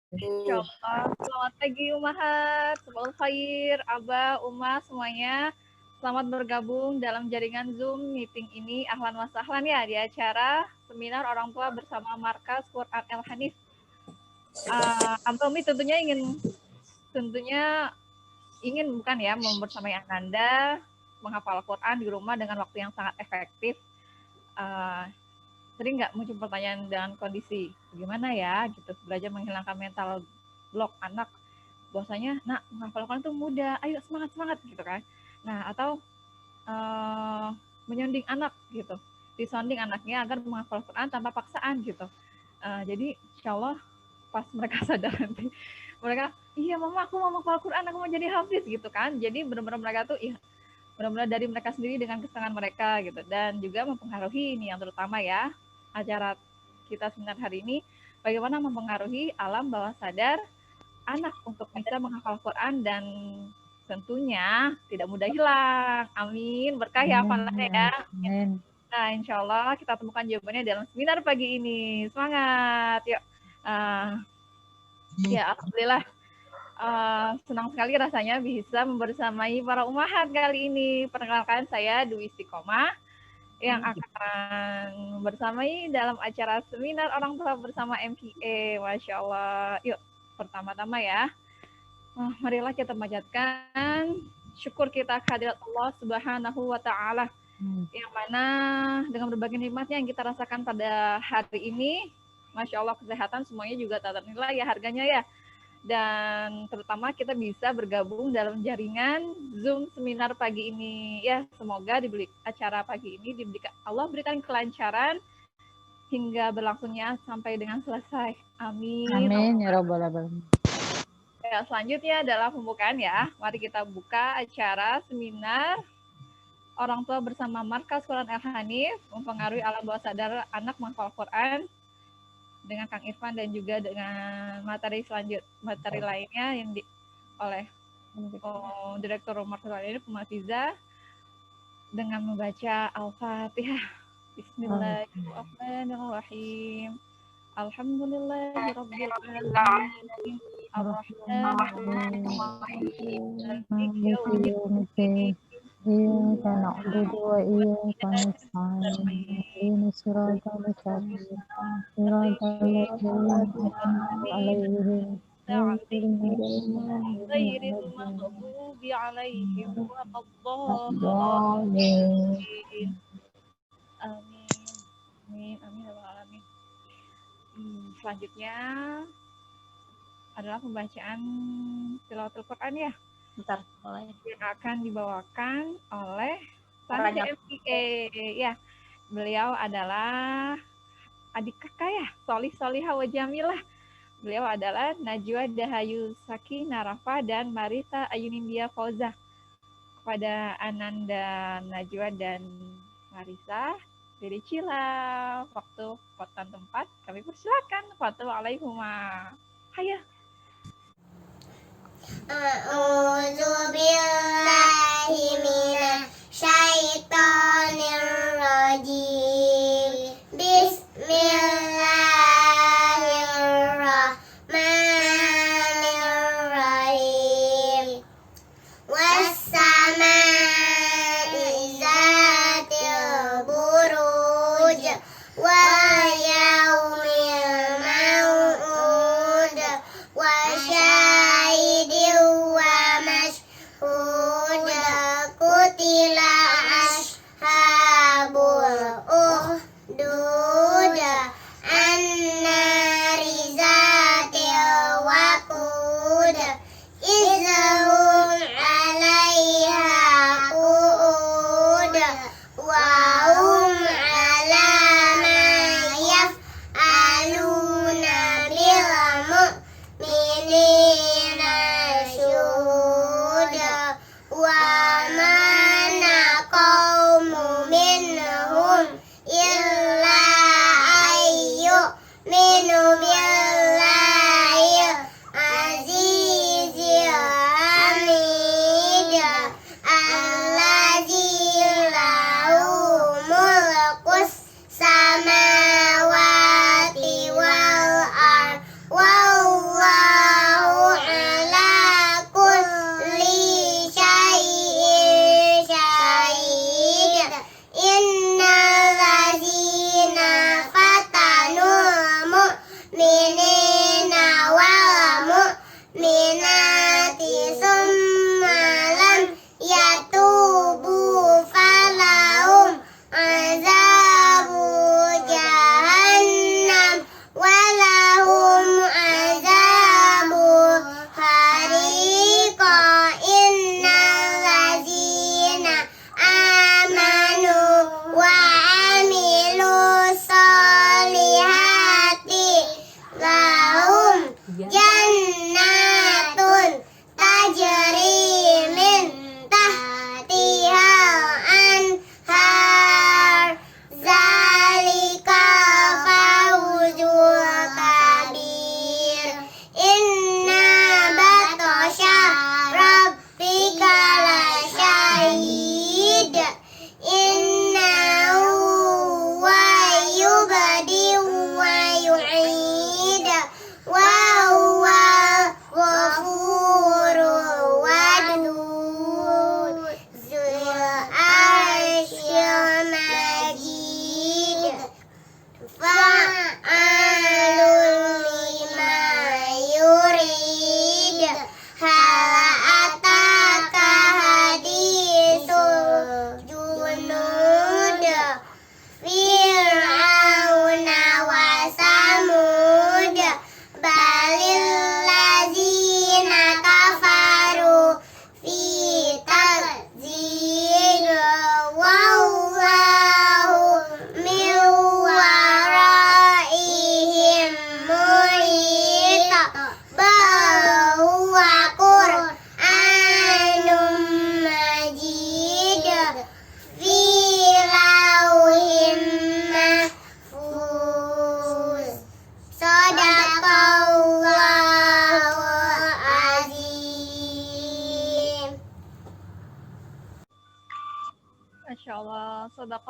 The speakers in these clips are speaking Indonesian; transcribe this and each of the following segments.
Insyaallah. Selamat pagi Umahat, sabahul khair, Abah, Uma semuanya. Selamat bergabung dalam jaringan Zoom meeting ini. Ahlan wa sahlan ya di acara seminar orang tua bersama Markas Quran El Hanif. Abah Umi tentunya ingin bukan ya membersamai Anda menghafal Quran di rumah dengan waktu yang sangat efektif. Uh, Sering nggak muncul pertanyaan dengan kondisi bagaimana ya gitu belajar menghilangkan mental blok anak bahwasanya nak menghafal Quran itu mudah, ayo semangat semangat gitu kan. Nah atau menyonding anak gitu, disonding anaknya agar menghafal Quran tanpa paksaan gitu. Jadi insya Allah pas mereka sadar nanti mereka iya mama aku mau menghafal Quran, aku mau jadi hafiz gitu kan. Jadi benar-benar mereka tuh iya benar-benar dari mereka sendiri dengan kesenangan mereka gitu, dan juga mempengaruhi ini yang terutama ya acara kita seminar hari ini bagaimana mempengaruhi alam bawah sadar anak untuk bisa menghafal Quran dan tentunya tidak mudah hilang. Amin. Berkah ya hafalannya ya. Amin. Nah, insya Allah kita temukan jawabannya dalam seminar pagi ini. Semangat. Yuk. Ya, Alhamdulillah. Senang sekali rasanya bisa membersamai para umahat kali ini. Perkenalkan saya Dwi Istiqomah yang akan bersamai dalam acara seminar orang tua bersama MPA. Masya Allah. Yuk, pertama-tama ya. Marilah kita panjatkan syukur kita kehadirat Allah Subhanahu wa Ta'ala, yang mana dengan berbagai nikmatnya yang kita rasakan pada hari ini, Masya Allah kesehatan semuanya juga tak ternilai ya harganya ya. Dan terutama kita bisa bergabung dalam jaringan Zoom seminar pagi ini. Ya, semoga acara pagi ini Allah berikan kelancaran hingga berlangsungnya sampai dengan selesai. Amin. Amin ya rabbal alamin. Ya, selanjutnya adalah pembukaan ya. Mari kita buka acara seminar orang tua bersama Markas Quran El Hanif mempengaruhi alam bawah sadar anak menghafal Quran dengan Kang Irfan dan juga dengan materi lainnya yang oleh Direktur Markas Quran ini Pumafiza dengan membaca Al-Fatihah. Bismillahirrahmanirrahim. Alhamdulillahirabbil alamin. Ar-Rahmanir-Rahim. Maliki yaumiddin. إياك نعبد وإياك نستعين اهدنا الصراط المستقيم صراط الذين أنعمت عليهم غير المغضوب عليهم ولا الضالين. الضالين. Amin. Amin. Amin. Amin. Selanjutnya adalah pembacaan tilawatul Quran ya. Bentar, boleh. Yang akan dibawakan oleh santri MPA. Ya, beliau adalah adik kakak ya, Solihah wa Jamilah. Beliau adalah Najwa Dahayu Saki Narafa dan Marita Ayunindia Fauza. Kepada Ananda, Najwa, dan Marisa, dari Cila, waktu, kota, tempat, kami persilakan. Wassalamualaikum. Hayya. A'udzu billahi minasyaitonir rajim. Bismillahirrahmanirrahim. Was-samaa'i zatil buruj wal yaumil maw'ud wa syahidin wa mashhud. Kutila ashabul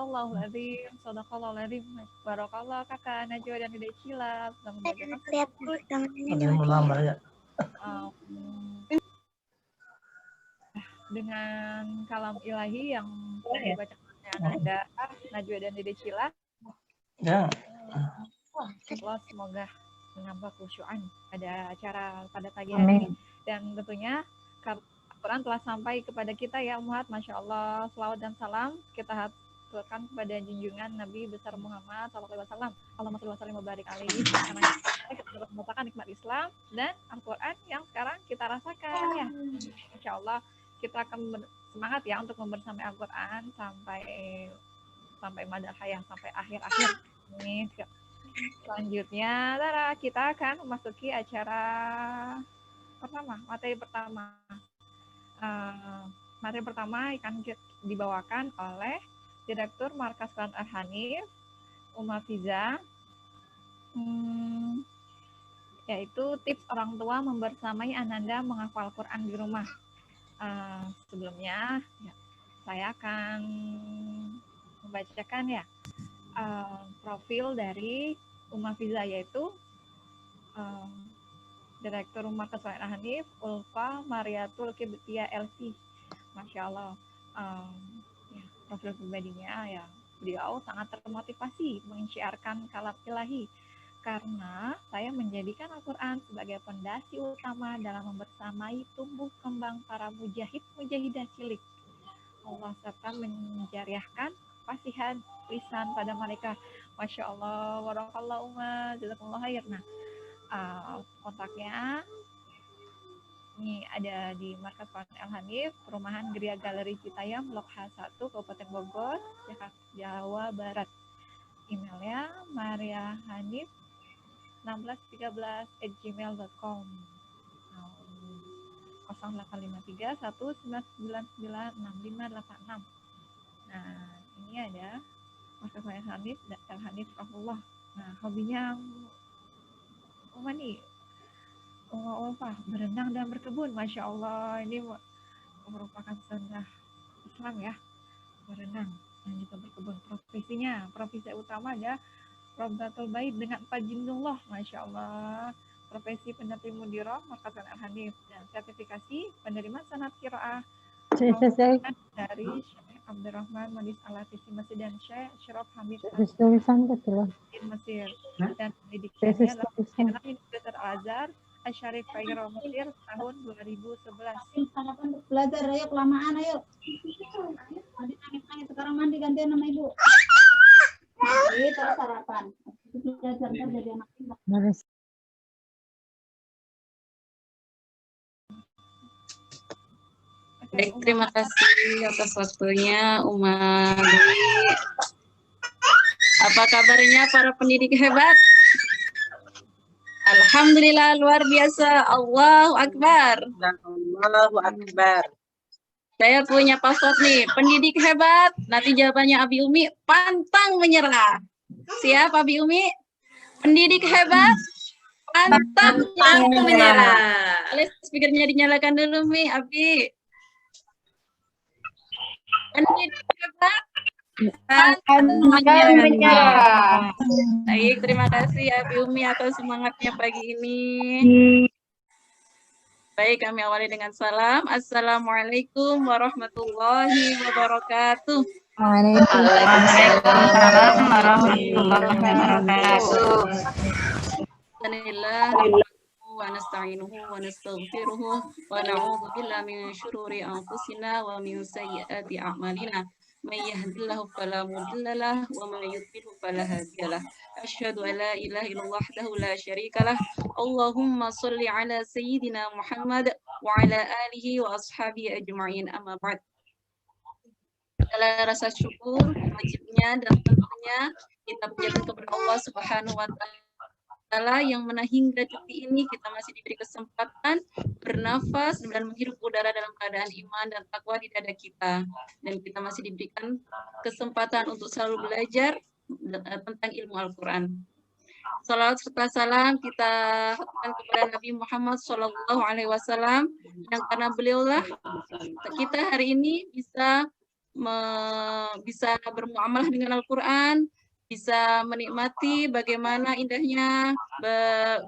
Sadaqallahul azim, sadaqallahul azim. Barakallah kakak Najwa dan Dede Cila sudah membacakan Lihat sekaligus. Ada yang mau nambah ya? Dengan kalam ilahi yang telah dibacakan Ananda, Najwa dan Dede Cila. Ya. Allah semoga menambah khusyuan pada acara pada pagi hari ini. Dan tentunya Al-Quran telah sampai kepada kita ya Ummahat. Masya Allah, selawat dan salam kita haturkan kepada junjungan Nabi besar Muhammad SAW. Allahumma sholli wa sallim wa barik alaihi. Karena kita dapat merasakan nikmat Islam dan Al-Quran yang sekarang kita rasakan ya. Insya Allah kita akan semangat ya untuk membersamai Al-Quran sampai madal hayat, sampai akhir-akhir ini. Selanjutnya kita akan memasuki acara materi pertama. Materi pertama akan dibawakan oleh Direktur Markas Quran Al-Hanif, Umma Fiza, yaitu tips orang tua membersamai Ananda menghafal Quran di rumah. Sebelumnya ya, saya akan membacakan ya profil dari Umma Fiza, yaitu Direktur Markas Quran Al-Hanif, Ulfa Mariatul Kibtiyah LC. Masya Allah, ya, profil pribadinya ya, beliau sangat termotivasi menginsyiarkan kalam ilahi karena saya menjadikan Al-Quran sebagai fondasi utama dalam membersamai tumbuh kembang para mujahid-mujahidah cilik. Allah serta menjariahkan fasihan lisan pada mereka. Masya Allah, warakallah umma, jazakumullah khair. Nah, kontaknya ini ada di Markas Quran Al-Hanif, Perumahan Geria Galeri Citayam, Blok H1, Kabupaten Bogor, Jawa Barat. Emailnya mariahanif1613@gmail.com, 085319996586. Nah, ini ada Markas Quran Al-Hanif dan Al-Hanif Rahullah. Nah, hobinya Uma nih, Ulfa berenang dan berkebun. Masya Allah, ini merupakan sunnah Islam ya, berenang dan juga berkebun. Profesi utama ada Robdatul Bait dengan 4 jinullah. Masya Allah, profesi pendamping mudirah Markas Quran Al-Hanif, dan sertifikasi penerima sanad qiraah dari Syekh Abdurrahman Madis Al-Atisi Mesir dan Syekh Syaraf Hamid di Mesir, dan pendidikannya adalah Universitas Al-Azhar Asy-Syarif Kairo Mesir tahun 2011. Sarapan untuk belajar, ayo kelamaan, ayo. Mandi nangis sekarang, mandi gantian sama ibu. Terus sarapan. Belajar ntar jadi anak pintar. Baik, terima kasih atas waktunya Uma Dwi. Apa kabarnya para pendidik hebat? Alhamdulillah, luar biasa. Allahu Akbar. Allahu Akbar. Saya punya password nih, pendidik hebat. Nanti jawabannya Abi Umi, pantang menyerah. Siap Abi Umi? Pendidik hebat, pantang menyerah. Speakernya dinyalakan dulu Mi, Abi. Pendidik hebat, pantang menyerah. Baik, terima kasih Abi Umi atas semangatnya pagi ini. Baik, kami awali dengan salam. Assalamualaikum warahmatullahi wabarakatuh. Waalaikumsalam warahmatullahi wabarakatuh. Alhamdulillah wa nasta'inuhu wa nastaghfiruhu wa na'udzu billahi min syururi anfusina wa min sayyiati a'malina. May yahdihillahu fala mudilla lahu wa may yudlil fala hadiya lahu. Asyhadu an la ilaha illallah wahdahu la syarika lah. Allahumma shalli ala sayyidina Muhammad wa ala alihi wa ashabihi ajma'in, amma ba'd. Segala rasa syukur wajibnya dan tentunya kita panjatkan kepada Allah Subhanahu wa taala yang mana hingga detik ini kita masih diberi kesempatan bernafas dan menghirup udara dalam keadaan iman dan takwa di dada kita, dan kita masih diberikan kesempatan untuk selalu belajar tentang ilmu Al-Quran. Salawat serta salam kita haturkan kepada Nabi Muhammad SAW, yang karena beliaulah kita hari ini bisa bisa bermuamalah dengan Al-Quran, bisa menikmati bagaimana indahnya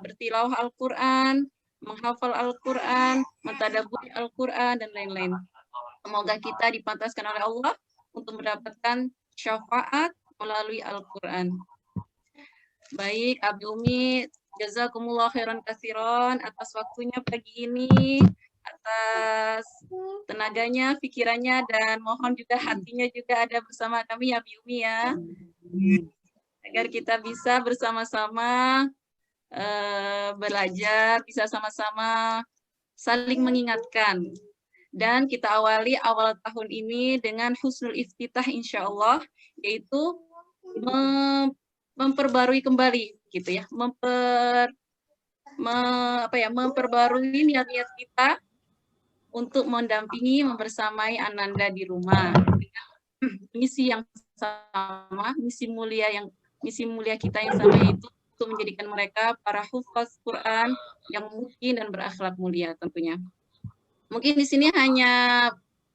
bertilawah Al-Quran, menghafal Al-Quran, mentadabburi Al-Quran, dan lain-lain. Semoga kita dipantaskan oleh Allah untuk mendapatkan syafaat melalui Al-Quran. Baik, Abi Umi, jazakumullah khairan katsiran atas waktunya pagi ini, atas tenaganya, pikirannya, dan mohon juga hatinya juga ada bersama kami ya Abi Umi ya. Agar kita bisa bersama-sama belajar, bisa sama-sama saling mengingatkan. Dan kita awali awal tahun ini dengan husnul iftitah insya Allah, yaitu memperbarui kembali gitu ya, memperbarui niat-niat kita untuk mendampingi, membersamai Ananda di rumah dengan misi yang sama, misi mulia kita yang sama, yaitu untuk menjadikan mereka para hufaz Quran yang mukin dan berakhlak mulia tentunya. Mungkin di sini hanya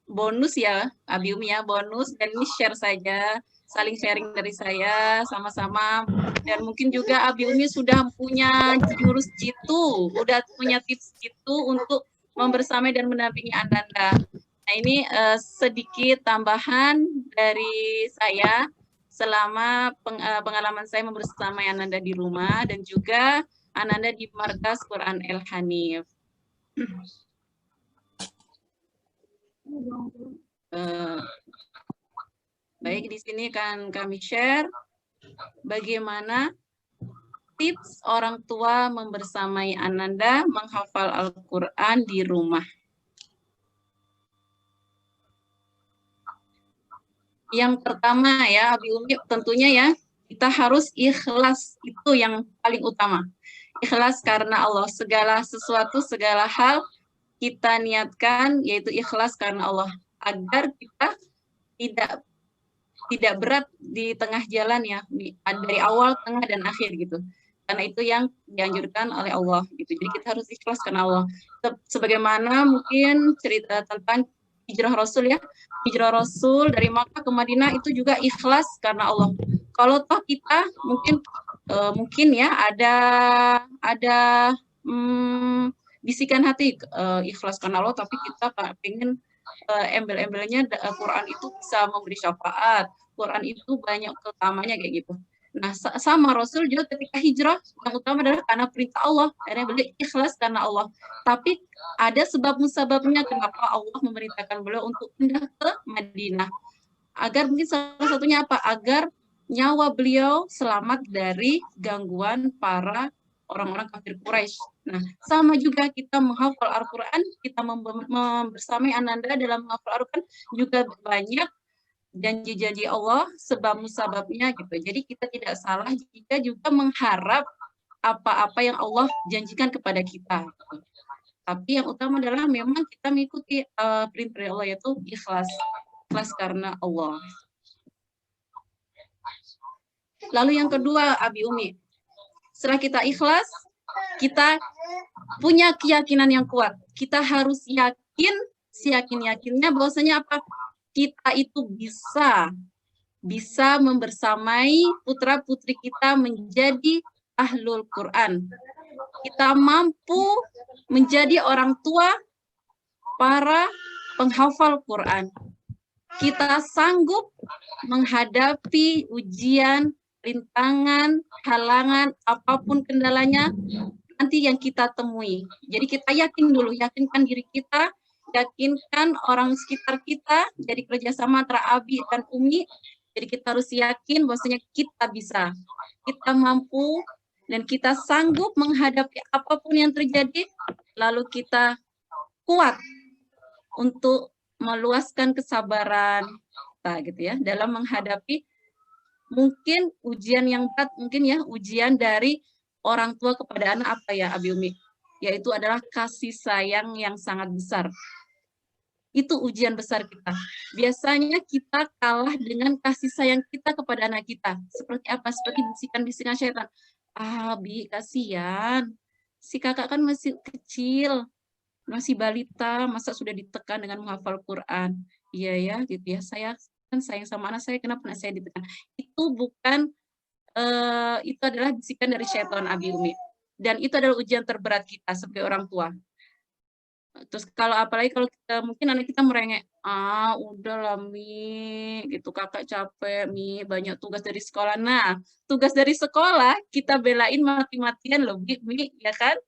bonus ya, Abi Umi ya, bonus, dan ini share saja, saling sharing dari saya sama-sama. Dan mungkin juga Abi Umi sudah punya jurus jitu, udah punya tips jitu untuk membersamai dan mendampingi Ananda. Nah ini sedikit tambahan dari saya selama pengalaman saya membersamai Ananda di rumah dan juga Ananda di Markas Quran El Hanif. Baik, di sini kan kami share bagaimana tips orang tua membersamai Ananda menghafal Al-Quran di rumah. Yang pertama ya, Abi Umi, tentunya ya, kita harus ikhlas, itu yang paling utama. Ikhlas karena Allah, segala sesuatu, segala hal kita niatkan, yaitu ikhlas karena Allah, agar kita tidak berat di tengah jalan ya, dari awal, tengah, dan akhir gitu. Karena itu yang dianjurkan oleh Allah gitu. Jadi kita harus ikhlas karena Allah. Sebagaimana mungkin cerita tentang hijrah Rasul ya, hijrah Rasul dari Makkah ke Madinah itu juga ikhlas karena Allah. Kalau toh kita mungkin ya ada bisikan hati ikhlas karena Allah, tapi kita pengen embel-embelnya Quran itu bisa memberi syafaat, Quran itu banyak keutamanya kayak gitu. Nah, sama Rasul juga ketika hijrah, yang utama adalah karena perintah Allah. Akhirnya beliau ikhlas karena Allah. Tapi ada sebab-musababnya kenapa Allah memerintahkan beliau untuk pindah ke Madinah. Agar mungkin salah satunya apa? Agar nyawa beliau selamat dari gangguan para orang-orang kafir Quraisy. Nah, sama juga kita menghafal Al-Quran, kita membersamai Ananda dalam menghafal Al-Quran juga banyak janji-janji Allah, sebab-musababnya gitu. Jadi kita tidak salah jika juga mengharap apa-apa yang Allah janjikan kepada kita. Gitu. Tapi yang utama adalah memang kita mengikuti perintah Allah, yaitu ikhlas karena Allah. Lalu yang kedua, Abi Umi, setelah kita ikhlas, kita punya keyakinan yang kuat. Kita harus yakin, seyakin-yakinnya bahwasanya apa? Kita itu bisa membersamai putra-putri kita menjadi ahlul Quran. Kita mampu menjadi orang tua para penghafal Quran. Kita sanggup menghadapi ujian, rintangan, halangan, apapun kendalanya nanti yang kita temui. Jadi kita yakin dulu, yakinkan diri kita, yakinkan orang sekitar kita, jadi kerjasama antara Abi dan Umi, jadi kita harus yakin bahwasanya kita bisa, kita mampu, dan kita sanggup menghadapi apapun yang terjadi, lalu kita kuat untuk meluaskan kesabaran kita gitu ya, dalam menghadapi mungkin ujian yang berat, mungkin ya ujian dari orang tua kepada anak apa ya Abi Umi, yaitu adalah kasih sayang yang sangat besar. Itu ujian besar kita. Biasanya kita kalah dengan kasih sayang kita kepada anak kita. Seperti apa? Seperti bisikan-bisikan syaitan. Bi, kasihan. Si kakak kan masih kecil, masih balita, masa sudah ditekan dengan menghafal Quran. Iya ya, gitu ya. Saya kan sayang sama anak saya, kenapa anak saya ditekan? Itu bukan, itu adalah bisikan dari syaitan, Abi Umi. Dan itu adalah ujian terberat kita sebagai orang tua. Terus apalagi kalau mungkin anak kita merengek, udahlah Mi, gitu, kakak capek Mi, banyak tugas dari sekolah. Nah, tugas dari sekolah kita belain mati-matian loh Mi, ya kan?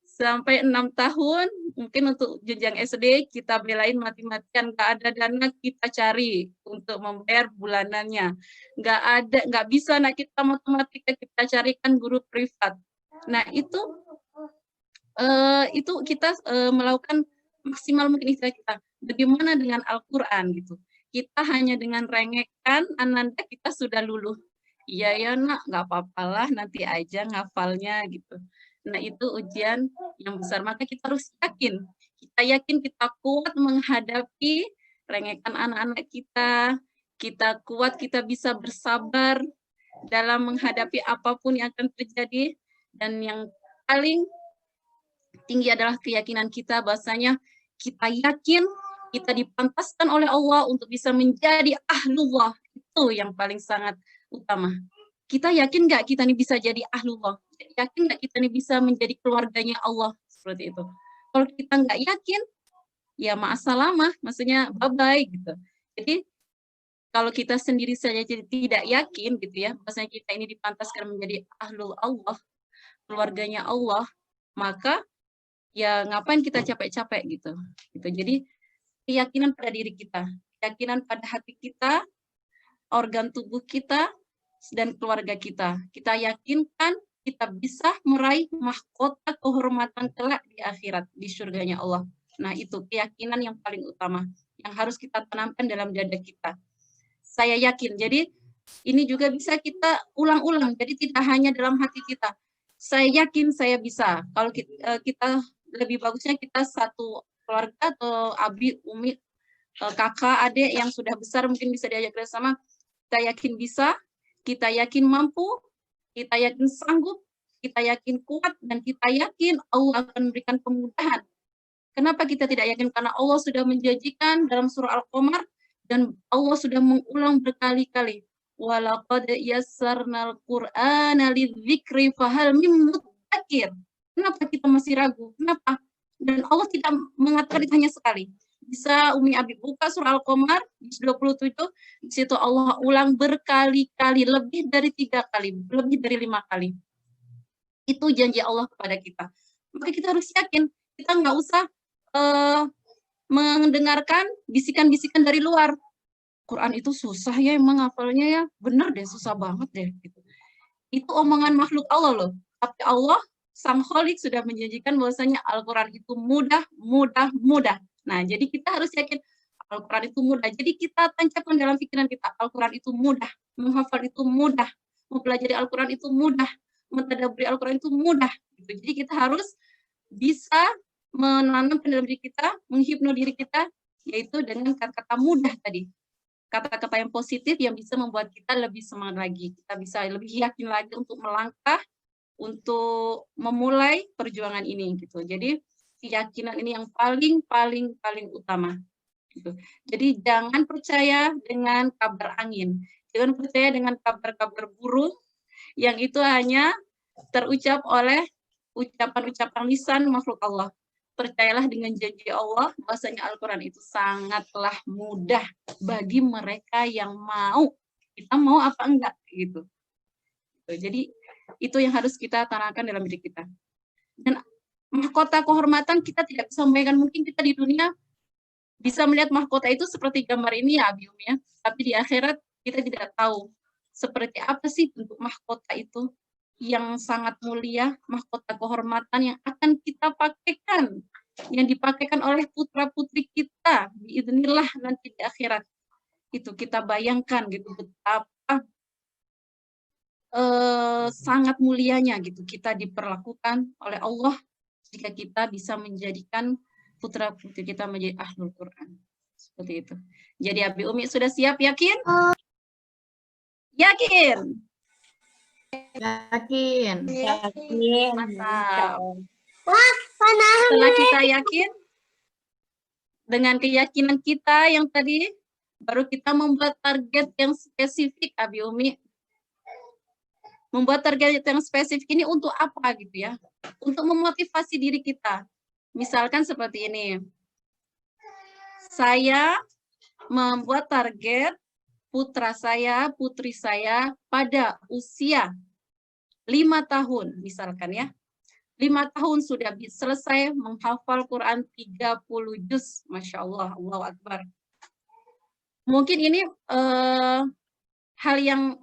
Sampai 6 tahun, mungkin untuk jenjang SD kita belain mati-matian, nggak ada dana kita cari untuk membayar bulanannya. Nggak bisa anak kita matematika kita carikan guru privat. Nah, itu kita melakukan maksimal mungkin istilah kita. Bagaimana dengan Al-Quran gitu? Kita hanya dengan rengekan Ananda kita sudah luluh. Iya ya nak, nggak apa-apalah, nanti aja ngafalnya gitu. Nah itu ujian yang besar. Maka kita harus yakin. Kita yakin kita kuat menghadapi rengekan anak-anak kita. Kita kuat, kita bisa bersabar dalam menghadapi apapun yang akan terjadi. Dan yang paling tinggi adalah keyakinan kita bahwasanya kita yakin kita dipantaskan oleh Allah untuk bisa menjadi ahlullah. Itu yang paling sangat utama. Kita yakin nggak kita ini bisa jadi ahlullah? Yakin nggak kita ini bisa menjadi keluarganya Allah? Seperti itu. Kalau kita nggak yakin, ya ma'asalamah, maksudnya bye-bye gitu. Jadi kalau kita sendiri saja tidak yakin gitu ya, bahwasanya kita ini dipantaskan menjadi ahlul Allah, keluarganya Allah, maka ya ngapain kita capek-capek gitu. Jadi keyakinan pada diri kita, keyakinan pada hati kita, organ tubuh kita, dan keluarga kita. Kita yakinkan kita bisa meraih mahkota kehormatan kelak di akhirat, di surganya Allah. Nah itu keyakinan yang paling utama, yang harus kita tanamkan dalam dada kita. Saya yakin, jadi ini juga bisa kita ulang-ulang, jadi tidak hanya dalam hati kita. Saya yakin saya bisa. Kalau kita lebih bagusnya kita satu keluarga atau abi, umi, kakak, adik yang sudah besar mungkin bisa diajak bersama. Kita yakin bisa, kita yakin mampu, kita yakin sanggup, kita yakin kuat, dan kita yakin Allah akan memberikan kemudahan. Kenapa kita tidak yakin? Karena Allah sudah menjanjikan dalam surah Al-Qamar, dan Allah sudah mengulang berkali-kali. Walaqad yassarnal Qur'ana lidzikri fahal mim mudzakir. Kenapa kita masih ragu? Kenapa? Dan Allah tidak mengatakan itu hanya sekali. Bisa Umi Abi buka surah Al-Qamar 27, di situ Allah ulang berkali-kali, lebih dari 3 kali, lebih dari 5 kali. Itu janji Allah kepada kita. Maka kita harus yakin, kita nggak usah mendengarkan bisikan-bisikan dari luar. Quran itu susah ya emang hafalnya ya, bener deh susah banget deh. Gitu. Itu omongan makhluk Allah loh. Tapi Allah Sang Kholik sudah menjanjikan bahwasanya Al-Quran itu mudah. Nah, jadi kita harus yakin Al-Quran itu mudah. Jadi kita tancapkan dalam pikiran kita, Al-Quran itu mudah, menghafal itu mudah, mempelajari Al-Quran itu mudah, mentadabburi Al-Quran itu mudah. Gitu. Jadi kita harus bisa menanamkan dalam diri kita, menghipno diri kita, yaitu dengan kata-kata mudah tadi. Kata-kata yang positif yang bisa membuat kita lebih semangat lagi. Kita bisa lebih yakin lagi untuk melangkah, untuk memulai perjuangan ini gitu. Jadi keyakinan ini yang paling utama gitu. Jadi jangan percaya dengan kabar angin. Jangan percaya dengan kabar-kabar burung yang itu hanya terucap oleh ucapan-ucapan lisan makhluk Allah. Percayalah dengan janji Allah bahwasanya Al-Quran itu sangatlah mudah bagi mereka yang mau. Kita mau apa enggak gitu. Jadi itu yang harus kita tanamkan dalam diri kita. Dan mahkota kehormatan kita tidak bisa membayangkan, mungkin kita di dunia bisa melihat mahkota itu seperti gambar ini ya Abi Umi ya. Tapi di akhirat kita tidak tahu seperti apa sih bentuk mahkota itu yang sangat mulia, mahkota kehormatan yang akan kita pakaikan, yang dipakaikan oleh putra-putri kita biidznillah nanti di akhirat. Itu kita bayangkan gitu betapa sangat mulianya gitu kita diperlakukan oleh Allah jika kita bisa menjadikan putra-putri kita menjadi ahlul Quran. Seperti itu. Jadi Abi Umi sudah siap, yakin? Yakin? Yakin. Mantap. Wah, Setelah kita yakin, dengan keyakinan kita yang tadi, baru kita membuat target yang spesifik, Abi Umi. Membuat target yang spesifik ini untuk apa gitu ya? Untuk memotivasi diri kita. Misalkan seperti ini. Saya membuat target putra saya, putri saya pada usia 5 tahun misalkan ya. 5 tahun sudah selesai menghafal Quran 30 juz. Masya Allah, Allahu Akbar. Mungkin ini hal yang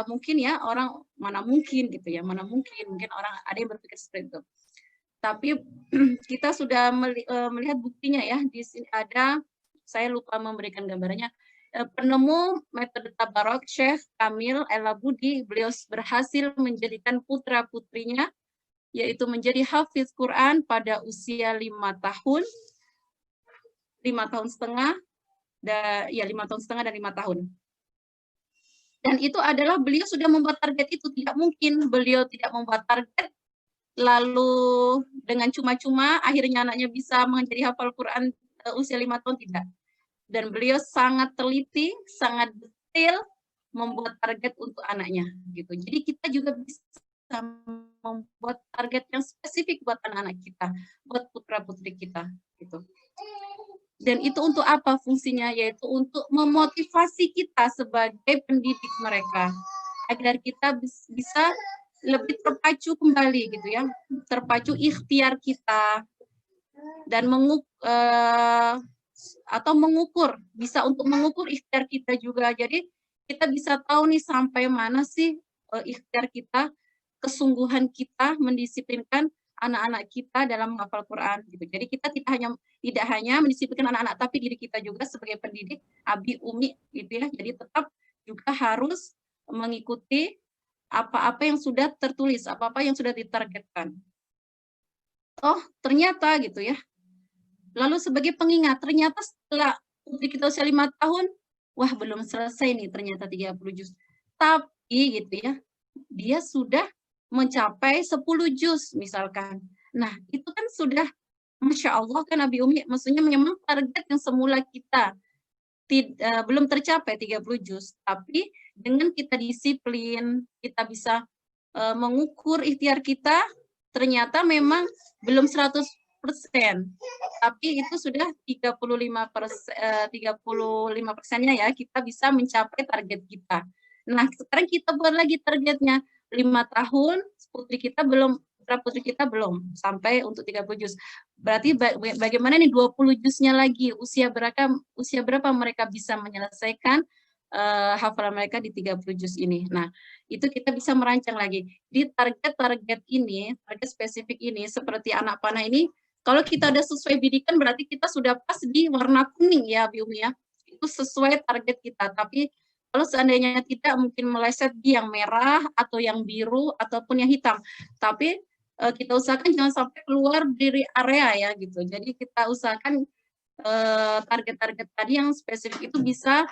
mungkin ya orang mana mungkin gitu ya, mana mungkin orang ada yang berpikir seperti itu. Tapi kita sudah melihat buktinya ya. Di sini ada, saya lupa memberikan gambarnya, penemu metode tabarok Syekh Kamil El-Abudi. Beliau berhasil menjadikan putra-putrinya yaitu menjadi hafiz Quran pada usia 5 tahun, 5 tahun setengah, dan 5 tahun setengah dan 5 tahun. Dan itu adalah beliau sudah membuat target itu. Tidak mungkin beliau tidak membuat target, lalu dengan cuma-cuma akhirnya anaknya bisa menjadi hafal Quran usia 5 tahun, tidak. Dan beliau sangat teliti, sangat detail membuat target untuk anaknya. Gitu. Jadi kita juga bisa membuat target yang spesifik buat anak-anak kita, buat putra-putri kita. Gitu. Dan itu untuk apa fungsinya? Yaitu untuk memotivasi kita sebagai pendidik mereka agar kita bisa lebih terpacu kembali gitu ya, terpacu ikhtiar kita dan mengukur, bisa untuk mengukur ikhtiar kita juga. Jadi kita bisa tahu nih sampai mana sih ikhtiar kita, kesungguhan kita mendisiplinkan anak-anak kita dalam menghafal Quran gitu. Jadi kita tidak hanya mendisiplinkan anak-anak, tapi diri kita juga sebagai pendidik, Abi, Umi gitu ya. Jadi tetap juga harus mengikuti apa-apa yang sudah tertulis, apa-apa yang sudah ditargetkan. Oh, ternyata gitu ya. Lalu sebagai pengingat, ternyata setelah putri kita usia 5 tahun, wah belum selesai nih ternyata 30 juz. Tapi gitu ya, dia sudah mencapai 10 juz misalkan. Nah, itu kan sudah Masya Allah kan Abi Umi, maksudnya memang target yang semula kita belum tercapai 30 juz, tapi dengan kita disiplin, kita bisa mengukur ikhtiar kita, ternyata memang belum 100%, tapi itu sudah 35%-nya ya, kita bisa mencapai target kita. Nah, sekarang kita buat lagi targetnya, 5 tahun, putri kita belum sampai untuk 30 juz. Berarti bagaimana nih 20 juznya lagi, usia berapa mereka bisa menyelesaikan hafalan mereka di 30 juz ini. Nah, itu kita bisa merancang lagi. Di target ini, target spesifik ini, seperti anak panah ini, kalau kita ada sesuai bidikan, berarti kita sudah pas di warna kuning ya, Bi Umi ya. Itu sesuai target kita, tapi kalau seandainya tidak, mungkin meleset di yang merah atau yang biru ataupun yang hitam. Tapi kita usahakan jangan sampai keluar dari area ya gitu. Jadi kita usahakan target-target tadi yang spesifik itu bisa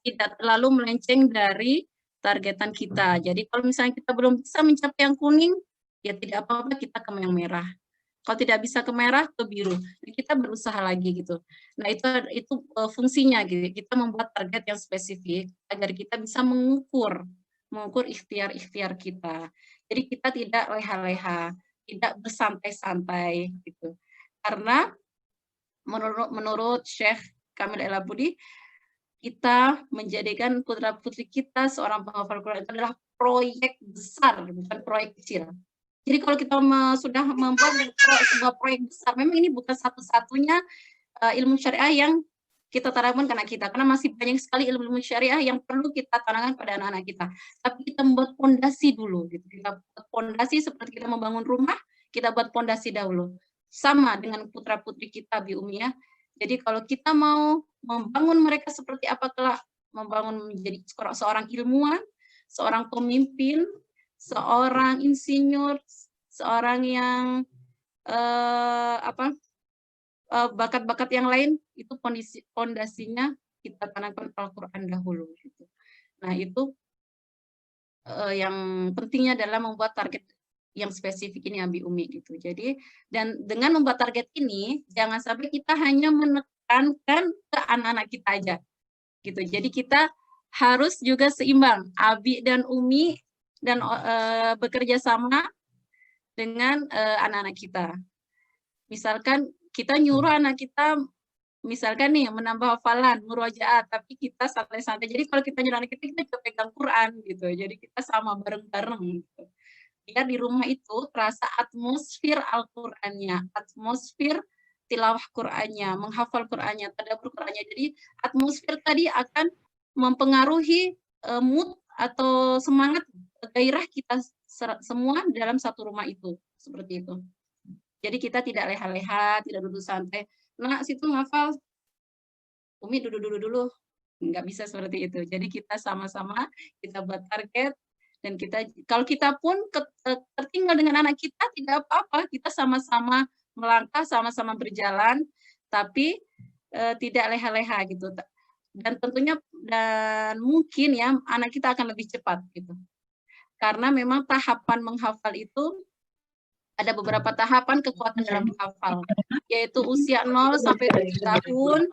tidak terlalu melenceng dari targetan kita. Jadi kalau misalnya kita belum bisa mencapai yang kuning, ya tidak apa-apa kita ke yang merah. Kalau tidak bisa ke merah, ke biru. Kita berusaha lagi gitu. Nah, itu fungsinya gitu. Kita membuat target yang spesifik agar kita bisa mengukur ikhtiar-ikhtiar kita. Jadi kita tidak leha-leha, tidak bersantai-santai gitu. Karena menurut Syekh Kamil El-Abudi, kita menjadikan putra-putri kita seorang penghafal Quran itu adalah proyek besar, bukan proyek kecil. Jadi kalau kita sudah membuat sebuah proyek besar, memang ini bukan satu-satunya ilmu syariah yang kita tanamkan ke anak kita, karena masih banyak sekali ilmu syariah yang perlu kita tanamkan pada anak-anak kita. Tapi kita membuat fondasi dulu, gitu. Kita buat fondasi seperti kita membangun rumah, kita buat fondasi dahulu. Sama dengan putra-putri kita, Bi Umi ya. Jadi kalau kita mau membangun mereka seperti apa kelak, membangun menjadi seorang ilmuwan, seorang pemimpin, seorang insinyur, seorang yang bakat-bakat yang lain, itu fondasinya kita tanamkan Al-Quran dahulu. Gitu. Nah itu yang pentingnya adalah membuat target yang spesifik ini Abi Umi gitu. Jadi dan dengan membuat target ini jangan sampai kita hanya menekan menekankan ke anak-anak kita aja gitu. Jadi kita harus juga seimbang, Abi dan Umi, dan bekerja sama dengan anak-anak kita. Misalkan kita nyuruh anak kita, misalkan nih menambah hafalan, murojaah, tapi kita santai-santai. Jadi kalau kita nyuruh anak kita juga pegang Quran gitu. Jadi kita sama bareng-bareng gitu. Biar di rumah itu terasa atmosfer Al-Qur'annya, atmosfer tilawah Qur'annya, menghafal Qur'annya, tadabbur Qur'annya. Jadi atmosfer tadi akan mempengaruhi mood atau semangat gairah kita semua dalam satu rumah itu, seperti itu. Jadi kita tidak leha-leha, tidak duduk santai. Nah, situ ngafal, Umi duduk dulu. Nggak bisa seperti itu. Jadi kita sama-sama, kita buat target, dan kita, kalau kita pun tertinggal dengan anak kita, tidak apa-apa. Kita sama-sama melangkah, sama-sama berjalan, tapi tidak leha-leha gitu. Dan tentunya, dan mungkin ya, anak kita akan lebih cepat gitu. Karena memang tahapan menghafal itu, ada beberapa tahapan kekuatan dalam menghafal, yaitu usia 0 sampai 7 tahun,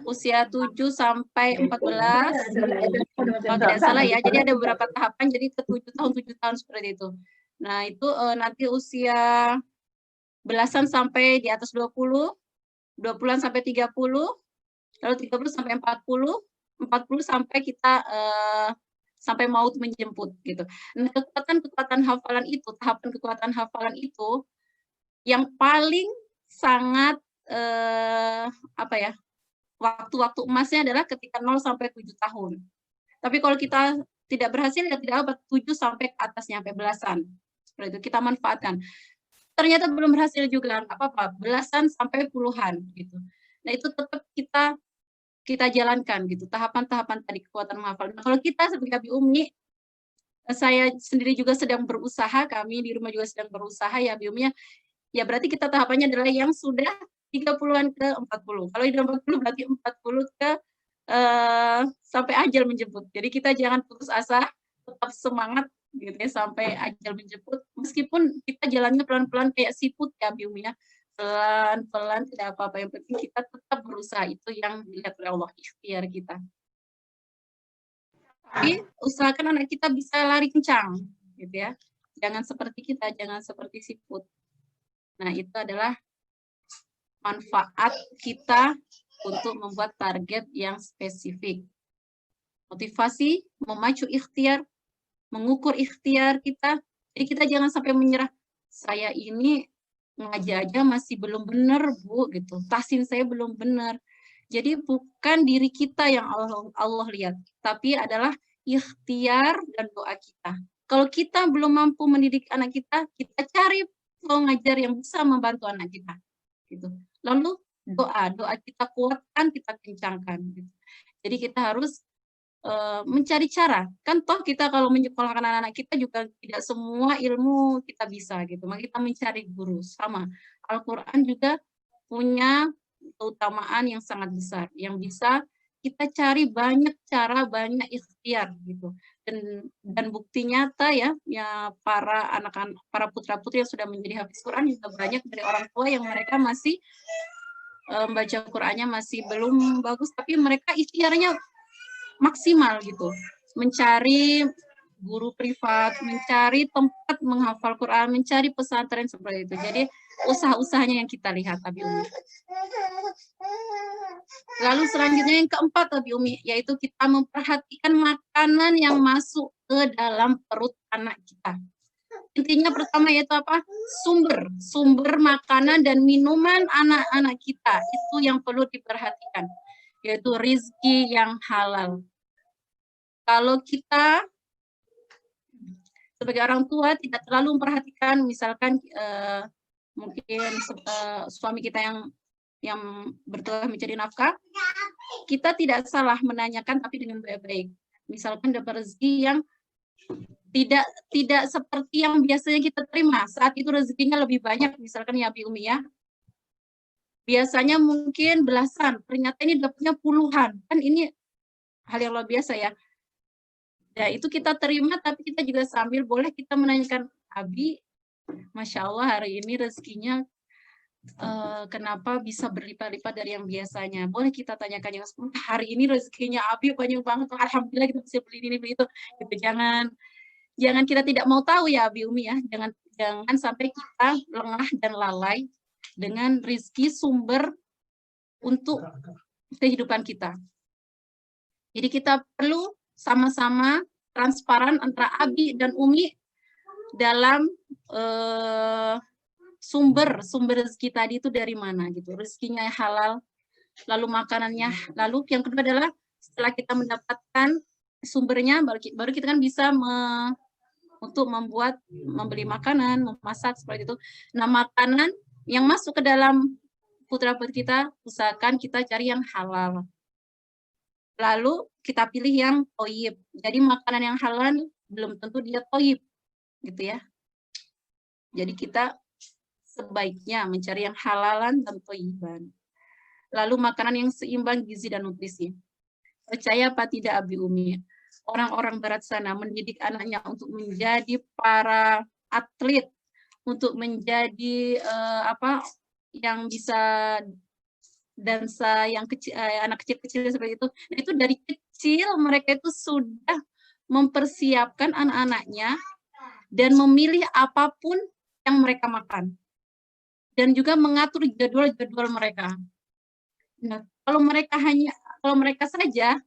usia 7 sampai 14, kalau tidak salah ya, jadi ada beberapa tahapan, jadi ke 7 tahun seperti itu. Nah itu nanti usia belasan sampai di atas 20, 20-an sampai 30, lalu 30 sampai 40, 40 sampai kita sampai maut menjemput gitu. Nah, kekuatan hafalan itu, tahapan kekuatan hafalan itu yang paling sangat apa ya? Waktu-waktu emasnya adalah ketika 0 sampai 7 tahun. Tapi kalau kita tidak berhasil ya tidak apa, 7 sampai ke atasnya sampai belasan. Seperti itu kita manfaatkan. Ternyata belum berhasil juga, enggak apa-apa, belasan sampai puluhan gitu. Nah, itu tetap kita jalankan gitu, tahapan-tahapan tadi kekuatan menghafal. Nah, kalau kita sebagai Abi Umi, saya sendiri juga sedang berusaha, kami di rumah juga sedang berusaha ya Abi Umi, ya berarti kita tahapannya adalah yang sudah 30-an ke 40. Kalau di 40 berarti 40 ke sampai ajal menjemput. Jadi kita jangan putus asa, tetap semangat gitu ya sampai ajal menjemput. Meskipun kita jalannya pelan-pelan kayak siput ya Abi Umi ya. Pelan-pelan tidak apa-apa, yang penting kita tetap berusaha, itu yang dilihat oleh Allah, ikhtiar kita. Tapi usahakan anak kita bisa lari kencang gitu ya, jangan seperti kita, jangan seperti siput. Nah itu adalah manfaat kita untuk membuat target yang spesifik. Motivasi, memacu ikhtiar, mengukur ikhtiar kita, jadi kita jangan sampai menyerah, saya ini ngaji aja masih belum benar Bu gitu, tahsin saya belum benar. Jadi bukan diri kita yang Allah lihat, tapi adalah ikhtiar dan doa kita. Kalau kita belum mampu mendidik anak kita, kita cari pengajar yang bisa membantu anak kita gitu. Lalu doa kita kuatkan, kita kencangkan gitu. Jadi kita harus mencari cara, kan toh kita kalau menyekolahkan anak-anak kita juga tidak semua ilmu kita bisa gitu, maka kita mencari guru. Sama Al-Quran juga punya keutamaan yang sangat besar, yang bisa kita cari banyak cara, banyak ikhtiar gitu. Dan bukti nyata ya para anak-anak, para putra-putri yang sudah menjadi hafiz Quran juga banyak dari orang tua yang mereka masih membaca Qurannya masih belum bagus, tapi mereka ikhtiarnya maksimal gitu, mencari guru privat, mencari tempat menghafal Quran, mencari pesantren seperti itu. Jadi usaha-usahanya yang kita lihat Abi Umi. Lalu selanjutnya yang keempat Abi Umi, yaitu kita memperhatikan makanan yang masuk ke dalam perut anak kita. Intinya pertama yaitu apa? Sumber makanan dan minuman anak-anak kita, itu yang perlu diperhatikan, yaitu rizki yang halal. Kalau kita sebagai orang tua tidak terlalu memperhatikan, misalkan mungkin suami kita yang bertugas mencari nafkah, kita tidak salah menanyakan tapi dengan baik-baik. Misalkan dapat rezeki yang tidak seperti yang biasanya kita terima, saat itu rezekinya lebih banyak, misalkan ya Abi Umi ya. Biasanya mungkin belasan, ternyata ini dapatnya puluhan. Kan ini hal yang luar biasa ya. Ya itu kita terima, tapi kita juga sambil boleh kita menanyakan, Abi, Masya Allah hari ini rezekinya kenapa bisa berlipat-lipat dari yang biasanya. Boleh kita tanyakan yang hari ini rezekinya Abi banyak banget, alhamdulillah kita bisa beli ini beli itu. Gitu. Jangan kita tidak mau tahu ya Abi Umi ya. Jangan sampai kita lengah dan lalai dengan rezeki sumber untuk kehidupan kita. Jadi kita perlu sama-sama transparan antara Abi dan Umi dalam sumber rezeki tadi itu dari mana gitu. Rezekinya halal, lalu makanannya, lalu yang kedua adalah setelah kita mendapatkan sumbernya baru kita kan bisa untuk membeli makanan, memasak seperti itu. Nah, makanan yang masuk ke dalam putra-putri kita, usahakan kita cari yang halal. Lalu kita pilih yang thayyib. Jadi makanan yang halal belum tentu dia thayyib, gitu ya. Jadi kita sebaiknya mencari yang halalan dan thayyiban. Lalu makanan yang seimbang gizi dan nutrisi. Percaya apa tidak Abi Umi? Orang-orang barat sana mendidik anaknya untuk menjadi para atlet, untuk menjadi yang bisa dansa yang kecil, anak kecil-kecil seperti itu. Nah, itu dari kecil mereka itu sudah mempersiapkan anak-anaknya dan memilih apapun yang mereka makan. Dan juga mengatur jadwal-jadwal mereka. Nah, kalau mereka saja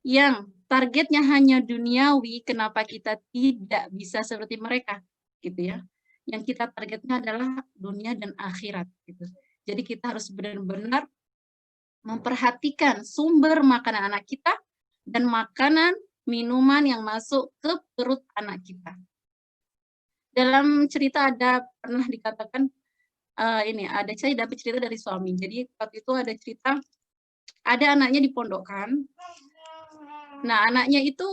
yang targetnya hanya duniawi, kenapa kita tidak bisa seperti mereka, gitu ya? Yang kita targetnya adalah dunia dan akhirat, gitu. Jadi kita harus benar-benar memperhatikan sumber makanan anak kita dan makanan minuman yang masuk ke perut anak kita. Dalam cerita pernah dikatakan saya dapat cerita dari suami. Jadi waktu itu ada cerita ada anaknya dipondokkan. Nah, anaknya itu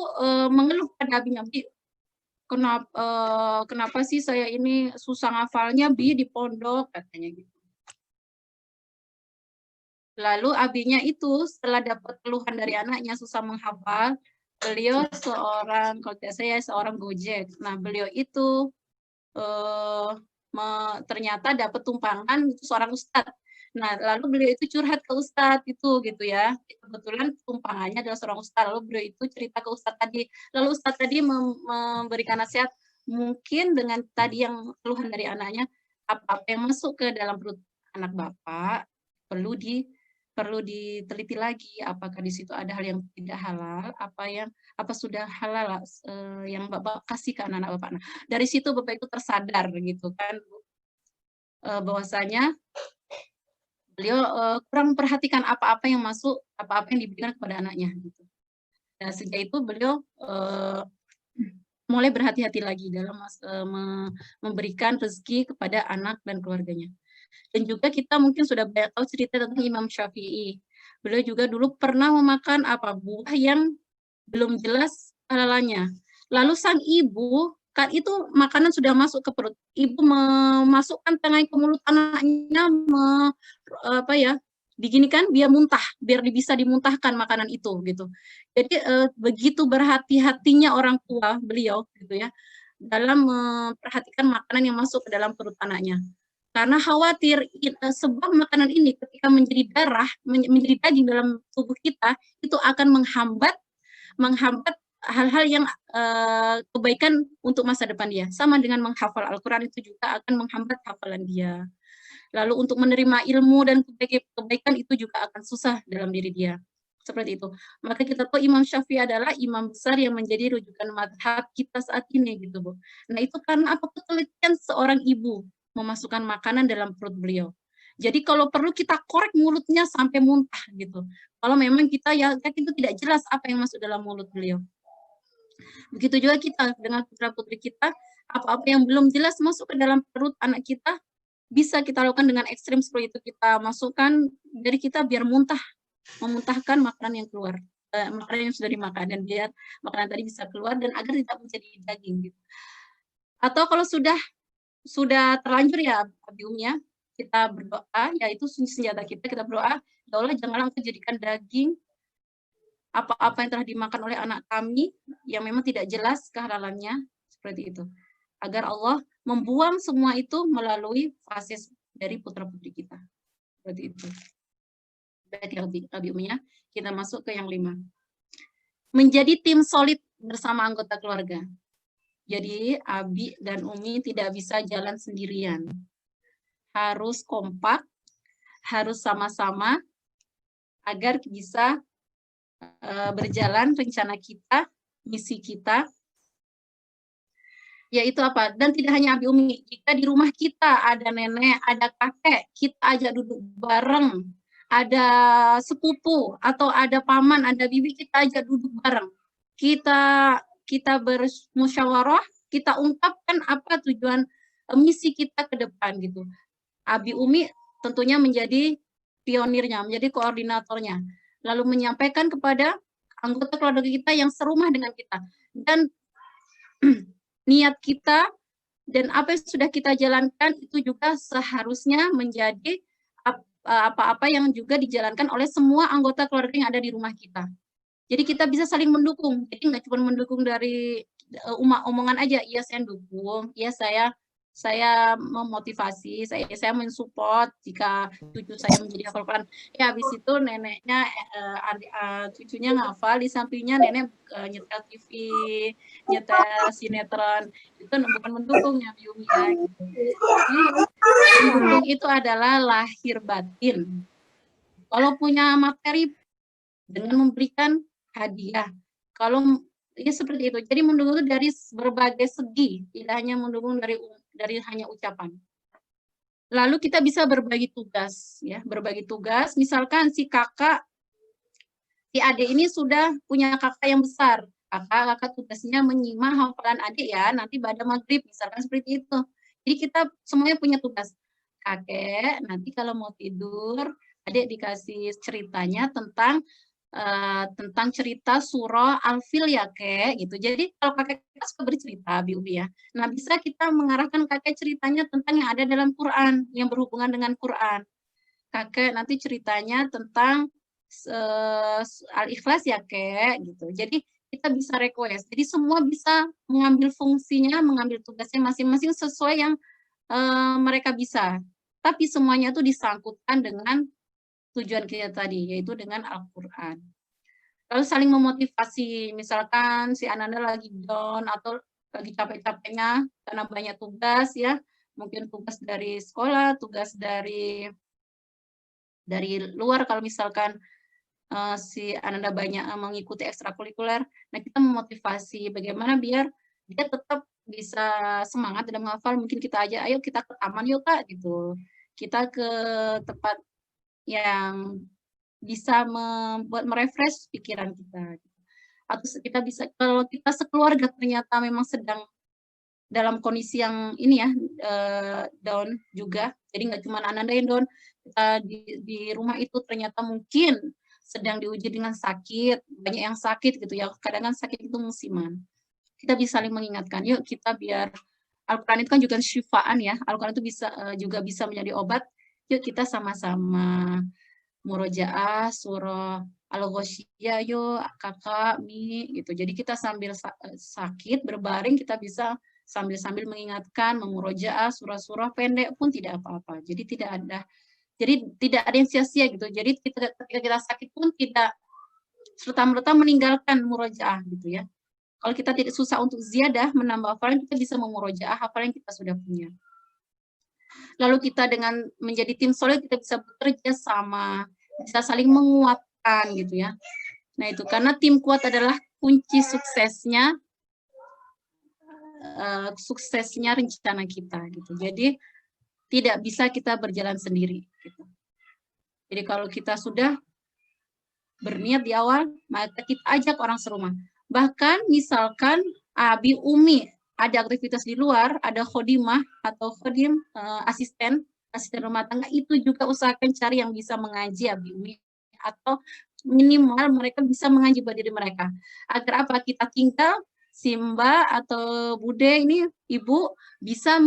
mengeluh pada abinya, Bi, kenapa sih saya ini susah ngafalnya, Bi, di pondok, katanya gitu. Lalu abinya itu setelah dapat keluhan dari anaknya susah menghafal, beliau kalau tidak saya seorang Gojek. Nah, beliau itu ternyata dapat tumpangan itu seorang ustadz. Nah, lalu beliau itu curhat ke ustadz itu gitu ya. Kebetulan tumpangannya adalah seorang ustadz. Lalu beliau itu cerita ke ustadz tadi. Lalu ustadz tadi memberikan nasihat, mungkin dengan tadi yang keluhan dari anaknya, apa yang masuk ke dalam perut anak Bapak perlu diteliti lagi, apakah di situ ada hal yang tidak halal, apa sudah halal yang Bapak kasih ke anak-anak Bapak. Nah, dari situ Bapak itu tersadar gitu kan, bahwasanya beliau kurang memperhatikan apa-apa yang masuk, apa-apa yang diberikan kepada anaknya gitu. Dan sejak itu beliau mulai berhati-hati lagi dalam memberikan rezeki kepada anak dan keluarganya. Dan juga kita mungkin sudah banyak tahu cerita tentang Imam Syafi'i. Beliau juga dulu pernah memakan buah yang belum jelas halalannya. Lalu sang ibu, kan itu makanan sudah masuk ke perut. Ibu memasukkan tangan ke mulut anaknya, diginikan biar muntah, biar bisa dimuntahkan makanan itu gitu. Jadi begitu berhati-hatinya orang tua beliau gitu ya dalam memperhatikan makanan yang masuk ke dalam perut anaknya. Karena khawatir sebuah makanan ini ketika menjadi darah, menjadi daging dalam tubuh kita, itu akan menghambat hal-hal yang kebaikan untuk masa depan dia. Sama dengan menghafal Al-Quran itu juga akan menghambat hafalan dia. Lalu untuk menerima ilmu dan kebaikan itu juga akan susah dalam diri dia. Seperti itu. Maka kita tahu Imam Syafi'i adalah imam besar yang menjadi rujukan madhab kita saat ini gitu, Bu. Nah, itu karena apa? Ketelitian seorang ibu memasukkan makanan dalam perut beliau. Jadi kalau perlu kita korek mulutnya sampai muntah gitu. Kalau memang kita yakin itu tidak jelas apa yang masuk dalam mulut beliau. Begitu juga kita dengan putra-putri kita, apa-apa yang belum jelas masuk ke dalam perut anak kita, bisa kita lakukan dengan ekstrim seperti itu. Kita masukkan dari kita biar memuntahkan makanan yang keluar. Makanan yang sudah dimakan, dan biar makanan tadi bisa keluar dan agar tidak menjadi daging gitu. Atau kalau sudah terlanjur ya Abiumnya, kita berdoa, yaitu senjata kita berdoa, ya Allah janganlah Engkau jadikan daging apa-apa yang telah dimakan oleh anak kami yang memang tidak jelas kehalalannya, seperti itu. Agar Allah membuang semua itu melalui fase dari putra-putri kita. Seperti itu. Berarti Abi Umi ya, kita masuk ke yang 5. Menjadi tim solid bersama anggota keluarga. Jadi Abi dan Umi tidak bisa jalan sendirian. Harus kompak, harus sama-sama agar bisa berjalan rencana kita, misi kita, yaitu apa? Dan tidak hanya Abi Umi, jika di rumah kita ada nenek, ada kakek, kita ajak duduk bareng, ada sepupu atau ada paman, ada bibi, kita ajak duduk bareng. Kita bermusyawarah, kita ungkapkan apa tujuan misi kita ke depan gitu. Abi Umi tentunya menjadi pionirnya, menjadi koordinatornya, lalu menyampaikan kepada anggota keluarga kita yang serumah dengan kita. Dan niat kita dan apa yang sudah kita jalankan itu juga seharusnya menjadi apa-apa yang juga dijalankan oleh semua anggota keluarga yang ada di rumah kita. Jadi kita bisa saling mendukung. Jadi nggak cuma mendukung dari omongan aja, iya saya dukung, iya saya memotivasi, saya mensupport jika cucu saya menjadi hafal Quran. Ya habis itu neneknya cucunya ngafal, di sampingnya nenek nyetel TV, nyetel sinetron. Itu bukan mendukung ya Biumi ya. Gitu. Jadi mendukung itu adalah lahir batin. Kalau punya materi dengan memberikan hadiah. Kalau ya seperti itu. Jadi mendukung itu dari berbagai segi, tidak hanya mendukung dari hanya ucapan. Lalu kita bisa berbagi tugas, ya, berbagi tugas. Misalkan si adik ini sudah punya kakak yang besar. Kakak tugasnya menyimak hafalan adik ya, nanti pada maghrib, misalkan seperti itu. Jadi kita semuanya punya tugas. Kakek, nanti kalau mau tidur, adik dikasih ceritanya tentang cerita surah Al-Fil ya Kek gitu. Jadi kalau kakek kita suka bercerita Biubi ya. Nah, bisa kita mengarahkan kakek ceritanya tentang yang ada dalam Quran, yang berhubungan dengan Quran. Kakek nanti ceritanya tentang Al-Ikhlas ya Kek gitu. Jadi kita bisa request. Jadi semua bisa mengambil fungsinya, mengambil tugasnya masing-masing sesuai yang mereka bisa. Tapi semuanya itu disangkutkan dengan tujuan kita tadi, yaitu dengan Al-Quran. Lalu saling memotivasi, misalkan si Ananda lagi down atau lagi capek-capeknya karena banyak tugas ya, mungkin tugas dari sekolah, tugas dari luar, kalau misalkan si Ananda banyak mengikuti ekstrakurikuler, nah kita memotivasi bagaimana biar dia tetap bisa semangat dalam menghafal. Mungkin kita aja, ayo kita ke taman yuk Kak, gitu. Kita ke tempat yang bisa membuat merefresh pikiran kita. Atau kita bisa, kalau kita sekeluarga ternyata memang sedang dalam kondisi yang ini ya, down juga, jadi nggak cuma Ananda yang down, kita di rumah itu ternyata mungkin sedang diuji dengan sakit, banyak yang sakit gitu ya, kadang-kadang sakit itu musiman. Kita bisa saling mengingatkan, yuk kita biar, Al-Quran itu kan juga syifaan ya, Al-Quran itu juga bisa menjadi obat. Yuk kita sama-sama murojaah surah Al-Ghasyiyah yuk kakak Mi gitu. Jadi kita sambil sakit berbaring kita bisa sambil mengingatkan, memurojaah surah-surah pendek pun tidak apa-apa. Jadi tidak ada yang sia-sia gitu. Jadi ketika kita sakit pun tidak serta-merta meninggalkan murojaah gitu ya. Kalau kita tidak susah untuk ziyadah menambah hafalan, kita bisa memurojaah hafalan yang kita sudah punya. Lalu kita dengan menjadi tim solid, kita bisa bekerja sama, bisa saling menguatkan gitu ya. Nah itu karena tim kuat adalah kunci suksesnya rencana kita gitu. Jadi tidak bisa kita berjalan sendiri gitu. Jadi kalau kita sudah berniat di awal, maka kita ajak orang serumah. Bahkan misalkan Abi Umi ada aktivitas di luar, ada khodimah atau khodim, asisten rumah tangga, itu juga usahakan cari yang bisa mengaji Abi Umi, atau minimal mereka bisa mengaji buat diri mereka. Agar apa? Kita tinggal, si Mbak atau Bude ini, Ibu, bisa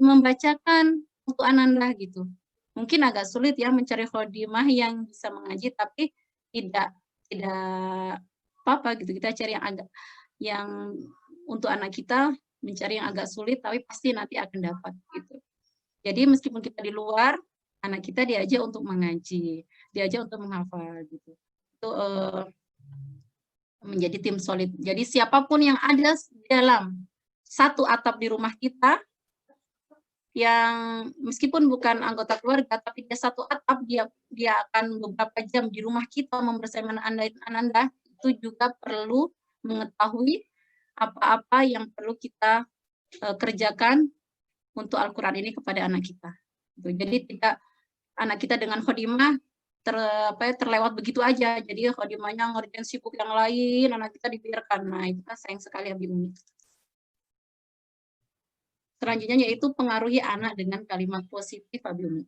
membacakan untuk Ananda gitu. Mungkin agak sulit ya mencari khodimah yang bisa mengaji, tapi tidak apa-apa gitu. Kita cari yang untuk anak kita, mencari yang agak sulit, tapi pasti nanti akan dapat gitu. Jadi meskipun kita di luar, anak kita diajak untuk mengaji, diajak untuk menghafal gitu. Itu menjadi tim solid. Jadi siapapun yang ada dalam satu atap di rumah kita, yang meskipun bukan anggota keluarga, tapi dia satu atap, dia akan beberapa jam di rumah kita membersama Anda, itu juga perlu mengetahui apa-apa yang perlu kita kerjakan untuk Al-Quran ini kepada anak kita. Jadi tidak anak kita dengan khodimah terlewat begitu aja. Jadi khodimahnya ngerjain sibuk yang lain, anak kita dibiarkan. Nah, itu kan sayang sekali Abi Umi. Selanjutnya yaitu pengaruhi anak dengan kalimat positif Abi Umi.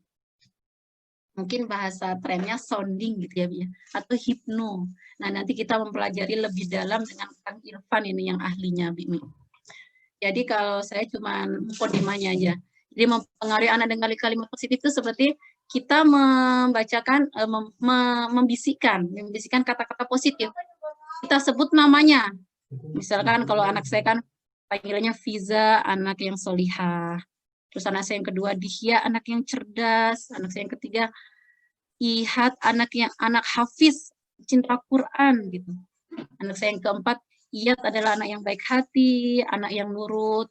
Mungkin bahasa trennya sounding gitu ya, Bi, atau hipno. Nah, nanti kita mempelajari lebih dalam dengan Kang Irfan ini yang ahlinya, Abi Umi. Jadi kalau saya cuma khodimahnya aja. Jadi mempengaruhi anak dengan kalimat positif itu seperti kita membacakan, membisikkan kata-kata positif. Kita sebut namanya. Misalkan kalau anak saya kan panggilannya Fiza, anak yang solihah. Terus anak saya yang kedua Dihya, anak yang cerdas. Anak saya yang ketiga Ihat, anak hafiz, cinta Quran gitu. Anak saya yang keempat Iyat adalah anak yang baik hati, anak yang nurut.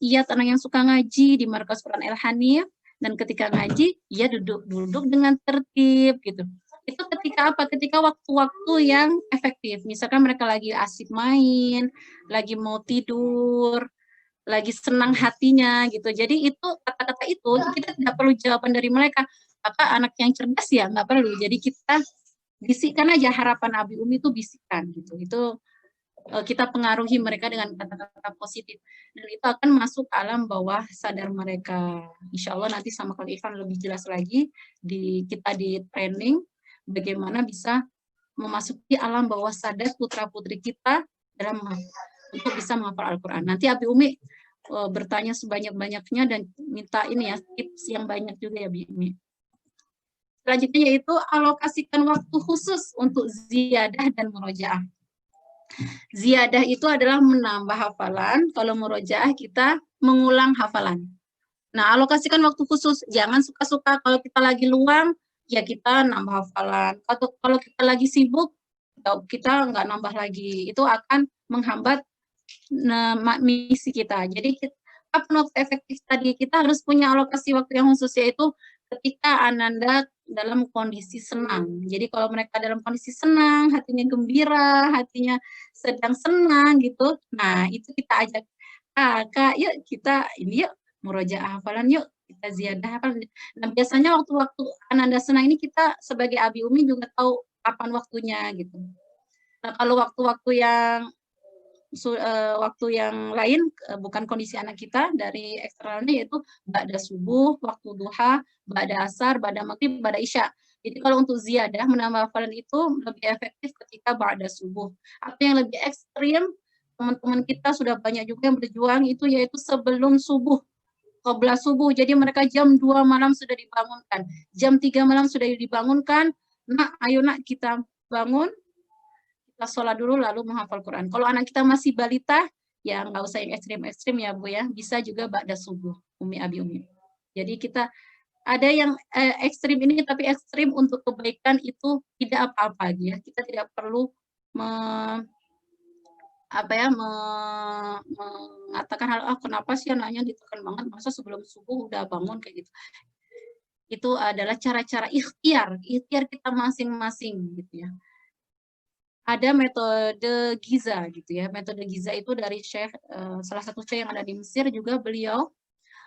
Iyat anak yang suka ngaji di Markas Quran El Hanif, dan ketika ngaji ia duduk dengan tertib gitu. Itu ketika apa? Ketika waktu-waktu yang efektif. Misalkan mereka lagi asik main, lagi mau tidur, lagi senang hatinya gitu. Jadi itu kata-kata itu kita tidak perlu jawaban dari mereka. Maka anak yang cerdas ya nggak perlu. Jadi kita bisikkan aja, harapan Abi Umi itu bisikan gitu. Itu kita pengaruhi mereka dengan kata-kata positif, dan itu akan masuk alam bawah sadar mereka. Insya Allah nanti sama Kang Irfan lebih jelas lagi kita di training bagaimana bisa memasuki alam bawah sadar putra putri kita dalam untuk bisa menghafal Al-Quran. Nanti Abi Umi bertanya sebanyak-banyaknya dan minta ini ya tips yang banyak juga ya Abi Umi. Selanjutnya yaitu alokasikan waktu khusus untuk ziyadah dan murojaah. Ziyadah itu adalah menambah hafalan, kalau murojaah kita mengulang hafalan. Nah, alokasikan waktu khusus, jangan suka-suka kalau kita lagi luang, ya kita nambah hafalan. Kalau kita lagi sibuk, kita nggak nambah lagi. Itu akan menghambat misi kita. Jadi, kapan waktu efektif tadi? Kita harus punya alokasi waktu yang khusus, yaitu ketika Ananda dalam kondisi senang. Jadi kalau mereka dalam kondisi senang, hatinya gembira, hatinya sedang senang gitu. Nah, itu kita ajak, Kak, yuk kita ini yuk murojaah hafalan yuk, kita ziyadah hafalan. Nah, biasanya waktu-waktu Ananda senang ini kita sebagai Abi Umi juga tahu kapan waktunya gitu. Nah, kalau waktu-waktu yang lain bukan kondisi anak kita, dari eksternalnya yaitu ba'da subuh, waktu duha, ba'da asar, ba'da maghrib, ba'da isya. Jadi kalau untuk ziyadah menambah hafalan itu lebih efektif ketika ba'da subuh. Atau yang lebih ekstrim, teman-teman kita sudah banyak juga yang berjuang itu yaitu sebelum subuh, qabla subuh. Jadi mereka jam 2 malam sudah dibangunkan, jam 3 malam sudah dibangunkan. Nak, ayo nak kita bangun, kita sholat dulu lalu menghafal Quran. Kalau anak kita masih balita, ya nggak usah yang ekstrim-ekstrim ya Bu ya, bisa juga ba'da subuh, Abi Umi. Jadi kita ada yang ekstrim ini, tapi ekstrim untuk kebaikan itu tidak apa-apa ya. Kita tidak perlu mengatakan hal kenapa sih anaknya ditekan banget, masa sebelum subuh udah bangun kayak gitu. Itu adalah cara-cara ikhtiar kita masing-masing gitu ya. Ada metode Giza gitu ya. Metode Giza itu dari Syekh, salah satu Syekh yang ada di Mesir juga, beliau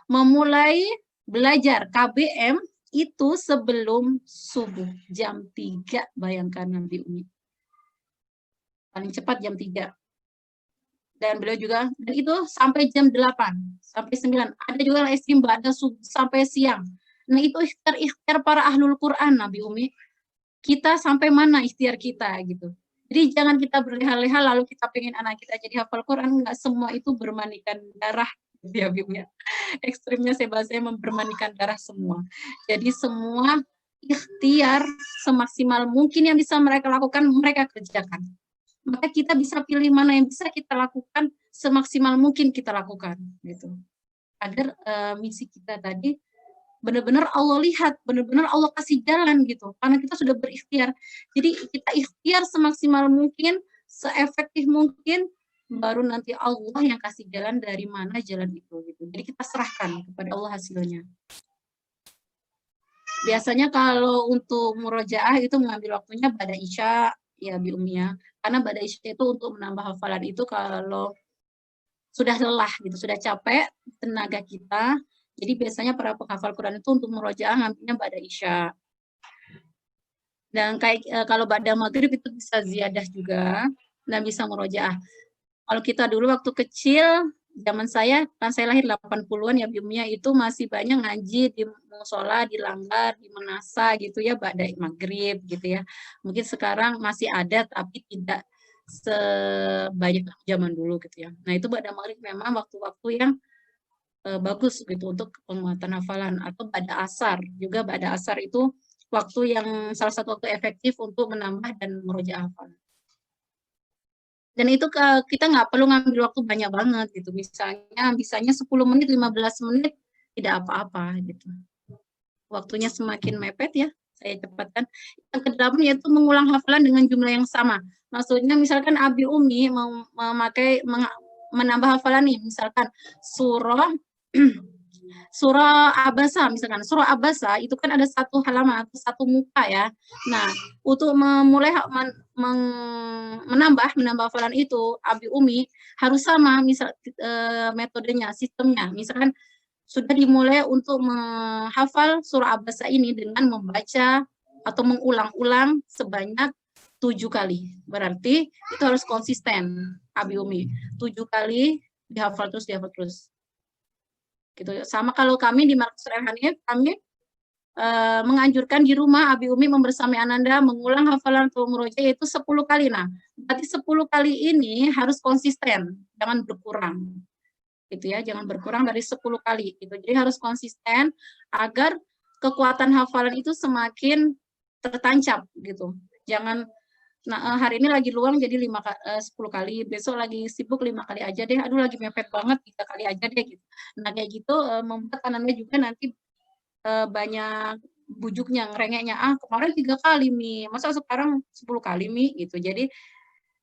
memulai belajar KBM itu sebelum subuh, jam 3, bayangkan Nabi Umi. Paling cepat jam 3. Dan beliau juga, dan itu sampai jam 8, sampai 9. Ada juga yang ekstrim ba'da subuh sampai siang. Nah itu ikhtiar para ahlul Quran Nabi Umi. Kita sampai mana ikhtiar kita gitu. Jadi jangan kita berleha-leha lalu kita pengen anak kita jadi hafal Quran, enggak semua itu bermanikan darah. Ya, ya. Ekstrimnya saya bahasanya bermanikan darah semua. Jadi semua ikhtiar semaksimal mungkin yang bisa mereka lakukan, mereka kerjakan. Maka kita bisa pilih mana yang bisa kita lakukan, semaksimal mungkin kita lakukan. Gitu. agar misi kita tadi benar-benar Allah lihat, benar-benar Allah kasih jalan gitu. Karena kita sudah berikhtiar. Jadi kita ikhtiar semaksimal mungkin, seefektif mungkin, baru nanti Allah yang kasih jalan dari mana jalan itu gitu. Jadi kita serahkan kepada Allah hasilnya. Biasanya kalau untuk murojaah itu mengambil waktunya pada Isya, ya Bi Umi ya. Karena pada Isya itu untuk menambah hafalan itu kalau sudah lelah gitu, sudah capek tenaga kita. Jadi biasanya para penghafal Quran itu untuk murojaah ngambilnya pada Isya. Dan kayak kalau pada maghrib itu bisa ziyadah juga dan bisa murojaah. Kalau kita dulu waktu kecil, zaman saya, kan saya lahir 80-an ya Biumnya, itu masih banyak ngaji di musola, di langgar, di menasa gitu ya, pada maghrib gitu ya. Mungkin sekarang masih ada tapi tidak sebanyak zaman dulu gitu ya. Nah itu pada maghrib memang waktu-waktu yang bagus gitu untuk penguatan hafalan. Atau pada asar, juga pada asar itu waktu yang salah satu waktu efektif untuk menambah dan merojaah hafalan. Dan itu kita nggak perlu ngambil waktu banyak banget gitu. Misalnya 10 menit, 15 menit tidak apa-apa gitu. Waktunya semakin mepet ya, saya cepatkan. Yang kedelapan yaitu mengulang hafalan dengan jumlah yang sama. Maksudnya misalkan Abi Umi mau menambah hafalan nih, misalkan surah Abasa, misalkan surah Abasa itu kan ada satu halaman atau satu muka ya. Nah, untuk memulai menambah hafalan itu, Abi Umi harus sama metodenya, sistemnya. Misalkan sudah dimulai untuk menghafal surah Abasa ini dengan membaca atau mengulang-ulang sebanyak 7 kali. Berarti itu harus konsisten, Abi Umi. 7 kali dihafal terus. Gitu. Sama kalau kami di Markas Hanif, kami menganjurkan di rumah Abi Umi membersamai Ananda mengulang hafalan atau murojaah yaitu 10 kali. Nah, berarti 10 kali ini harus konsisten, jangan berkurang. Gitu ya, jangan berkurang dari 10 kali gitu. Jadi harus konsisten agar kekuatan hafalan itu semakin tertancap gitu. Jangan hari ini lagi luang jadi 10 kali, besok lagi sibuk 5 kali aja deh, aduh lagi mepet banget 3 kali aja deh gitu. Nah kayak gitu membuat anaknya juga nanti banyak bujuknya, ngerengeknya, kemarin 3 kali Mi, masa sekarang 10 kali Mi gitu. Jadi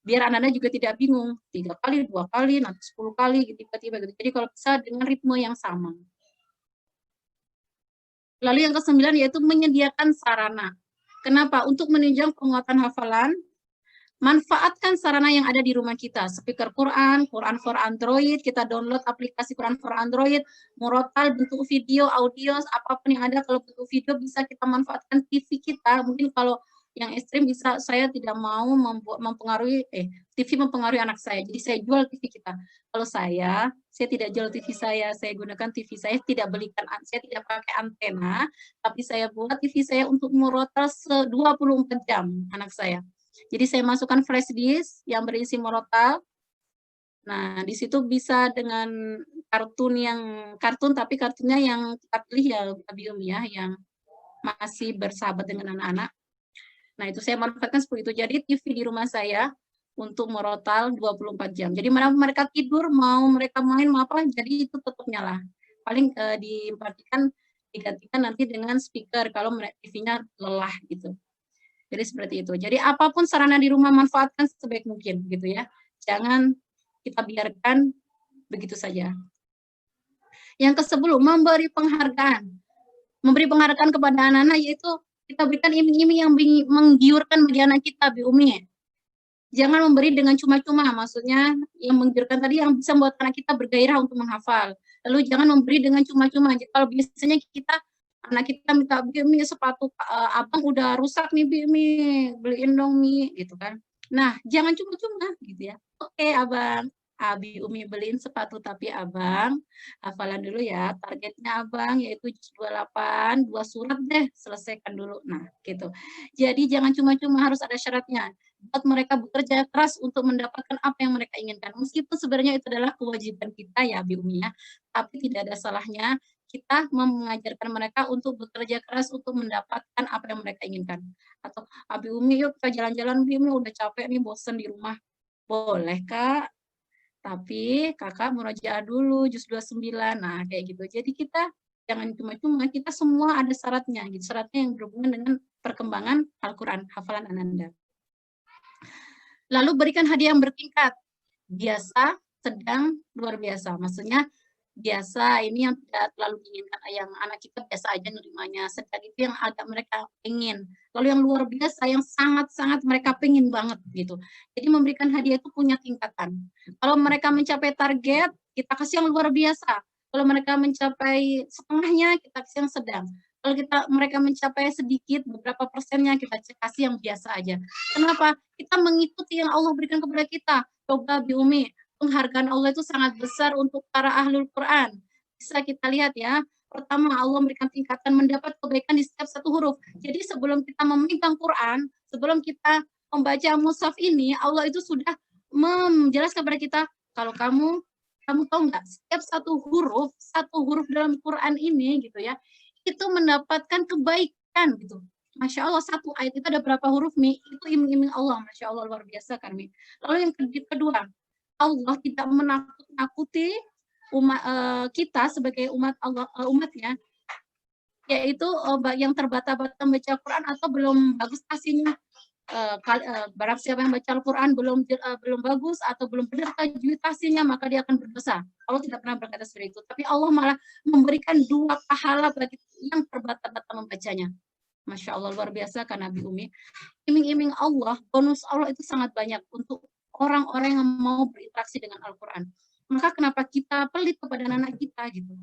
biar anaknya juga tidak bingung, 3 kali, 2 kali, nanti 10 kali gitu, tiba-tiba gitu. Jadi kalau bisa dengan ritme yang sama. Lalu yang ke-9 yaitu menyediakan sarana. Kenapa? Untuk menunjang penguatan hafalan, manfaatkan sarana yang ada di rumah kita, speaker Quran, Quran for Android, kita download aplikasi Quran for Android, murotal, bentuk video, audio, apapun yang ada. Kalau bentuk video bisa kita manfaatkan TV kita, mungkin kalau yang ekstrim bisa saya tidak mau mempengaruhi, TV mempengaruhi anak saya, jadi saya jual TV kita. Kalau saya tidak jual TV saya gunakan TV saya, saya tidak pakai antena, tapi saya buat TV saya untuk murotal 24 jam anak saya. Jadi saya masukkan flash disk yang berisi murotal. Nah, di situ bisa dengan kartun tapi kartunnya yang kita pilih ya Abi Umi ya, yang masih bersahabat dengan anak-anak. Nah, itu saya manfaatkan seperti itu. Jadi TV di rumah saya untuk murotal 24 jam. Jadi mana mereka tidur, mau mereka main, mau apa, jadi itu tetap nyala. Paling digantikan nanti dengan speaker kalau TV-nya lelah gitu. Jadi seperti itu. Jadi apapun sarana di rumah manfaatkan sebaik mungkin gitu ya. Jangan kita biarkan begitu saja. Yang ke-10, memberi penghargaan. Memberi penghargaan kepada anak-anak yaitu kita berikan iming-iming yang menggiurkan bagi anak kita, Bi Umi. Jangan memberi dengan cuma-cuma, maksudnya yang menggiurkan tadi yang bisa membuat anak kita bergairah untuk menghafal. Lalu jangan memberi dengan cuma-cuma. Kalau biasanya anak kita minta, Bi Umi sepatu abang udah rusak nih Bi Umi, beliin dong Mi, gitu kan. Nah, jangan cuma-cuma gitu ya. Oke abang, Abi Umi beliin sepatu tapi abang hafalan dulu ya. Targetnya abang yaitu juz 28, 2 surat deh, selesaikan dulu. Nah, gitu. Jadi jangan cuma-cuma, harus ada syaratnya. Buat mereka bekerja keras untuk mendapatkan apa yang mereka inginkan. Meskipun sebenarnya itu adalah kewajiban kita ya Abi Umi ya, tapi tidak ada salahnya kita mengajarkan mereka untuk bekerja keras untuk mendapatkan apa yang mereka inginkan. Atau Abi Umi yuk kita jalan-jalan, Abi Umi udah capek nih, bosen di rumah. Boleh Kak, Tapi kakak murojaah dulu juz 29. Nah, kayak gitu. Jadi kita jangan cuma-cuma, kita semua ada syaratnya gitu. Syaratnya yang berhubungan dengan perkembangan Al-Qur'an, hafalan Ananda. Lalu berikan hadiah yang bertingkat. Biasa, sedang, luar biasa. Maksudnya biasa ini yang tidak terlalu diinginkan, yang anak kita biasa aja nerimanya, sedang itu yang agak mereka pengen, lalu yang luar biasa yang sangat-sangat mereka pengen banget gitu. Jadi memberikan hadiah itu punya tingkatan. Kalau mereka mencapai target, kita kasih yang luar biasa. Kalau mereka mencapai setengahnya, kita kasih yang sedang. Kalau mereka mencapai sedikit, beberapa persennya, kita kasih yang biasa aja. Kenapa? Kita mengikuti yang Allah berikan kepada kita. Coba Bi Umi, penghargaan Allah itu sangat besar untuk para ahlul Quran. Bisa kita lihat ya. Pertama, Allah memberikan tingkatan mendapat kebaikan di setiap satu huruf. Jadi sebelum kita memegang Quran, sebelum kita membaca mushaf ini, Allah itu sudah menjelaskan kepada kita, kalau kamu tahu nggak, setiap satu huruf dalam Quran ini gitu ya, itu mendapatkan kebaikan gitu. Masya Allah, satu ayat itu ada berapa huruf Mi? Itu iming-iming Allah, Masya Allah, luar biasa kan Mi. Lalu yang kedua, Allah tidak menakut-nakuti kita sebagai umat Allah, umatnya, yaitu yang terbata-bata membaca Al-Quran atau belum bagus aslinya. Barang siapa yang baca Al-Quran belum bagus atau belum benar tajwid aslinya, maka dia akan berdosa. Allah tidak pernah berkata seperti itu. Tapi Allah malah memberikan 2 pahala bagi yang terbata-bata membacanya. Masya Allah, luar biasa kan Nabi Umi. Iming-iming Allah, bonus Allah itu sangat banyak untuk orang-orang yang mau berinteraksi dengan Al-Quran. Maka kenapa kita pelit kepada anak kita gitu.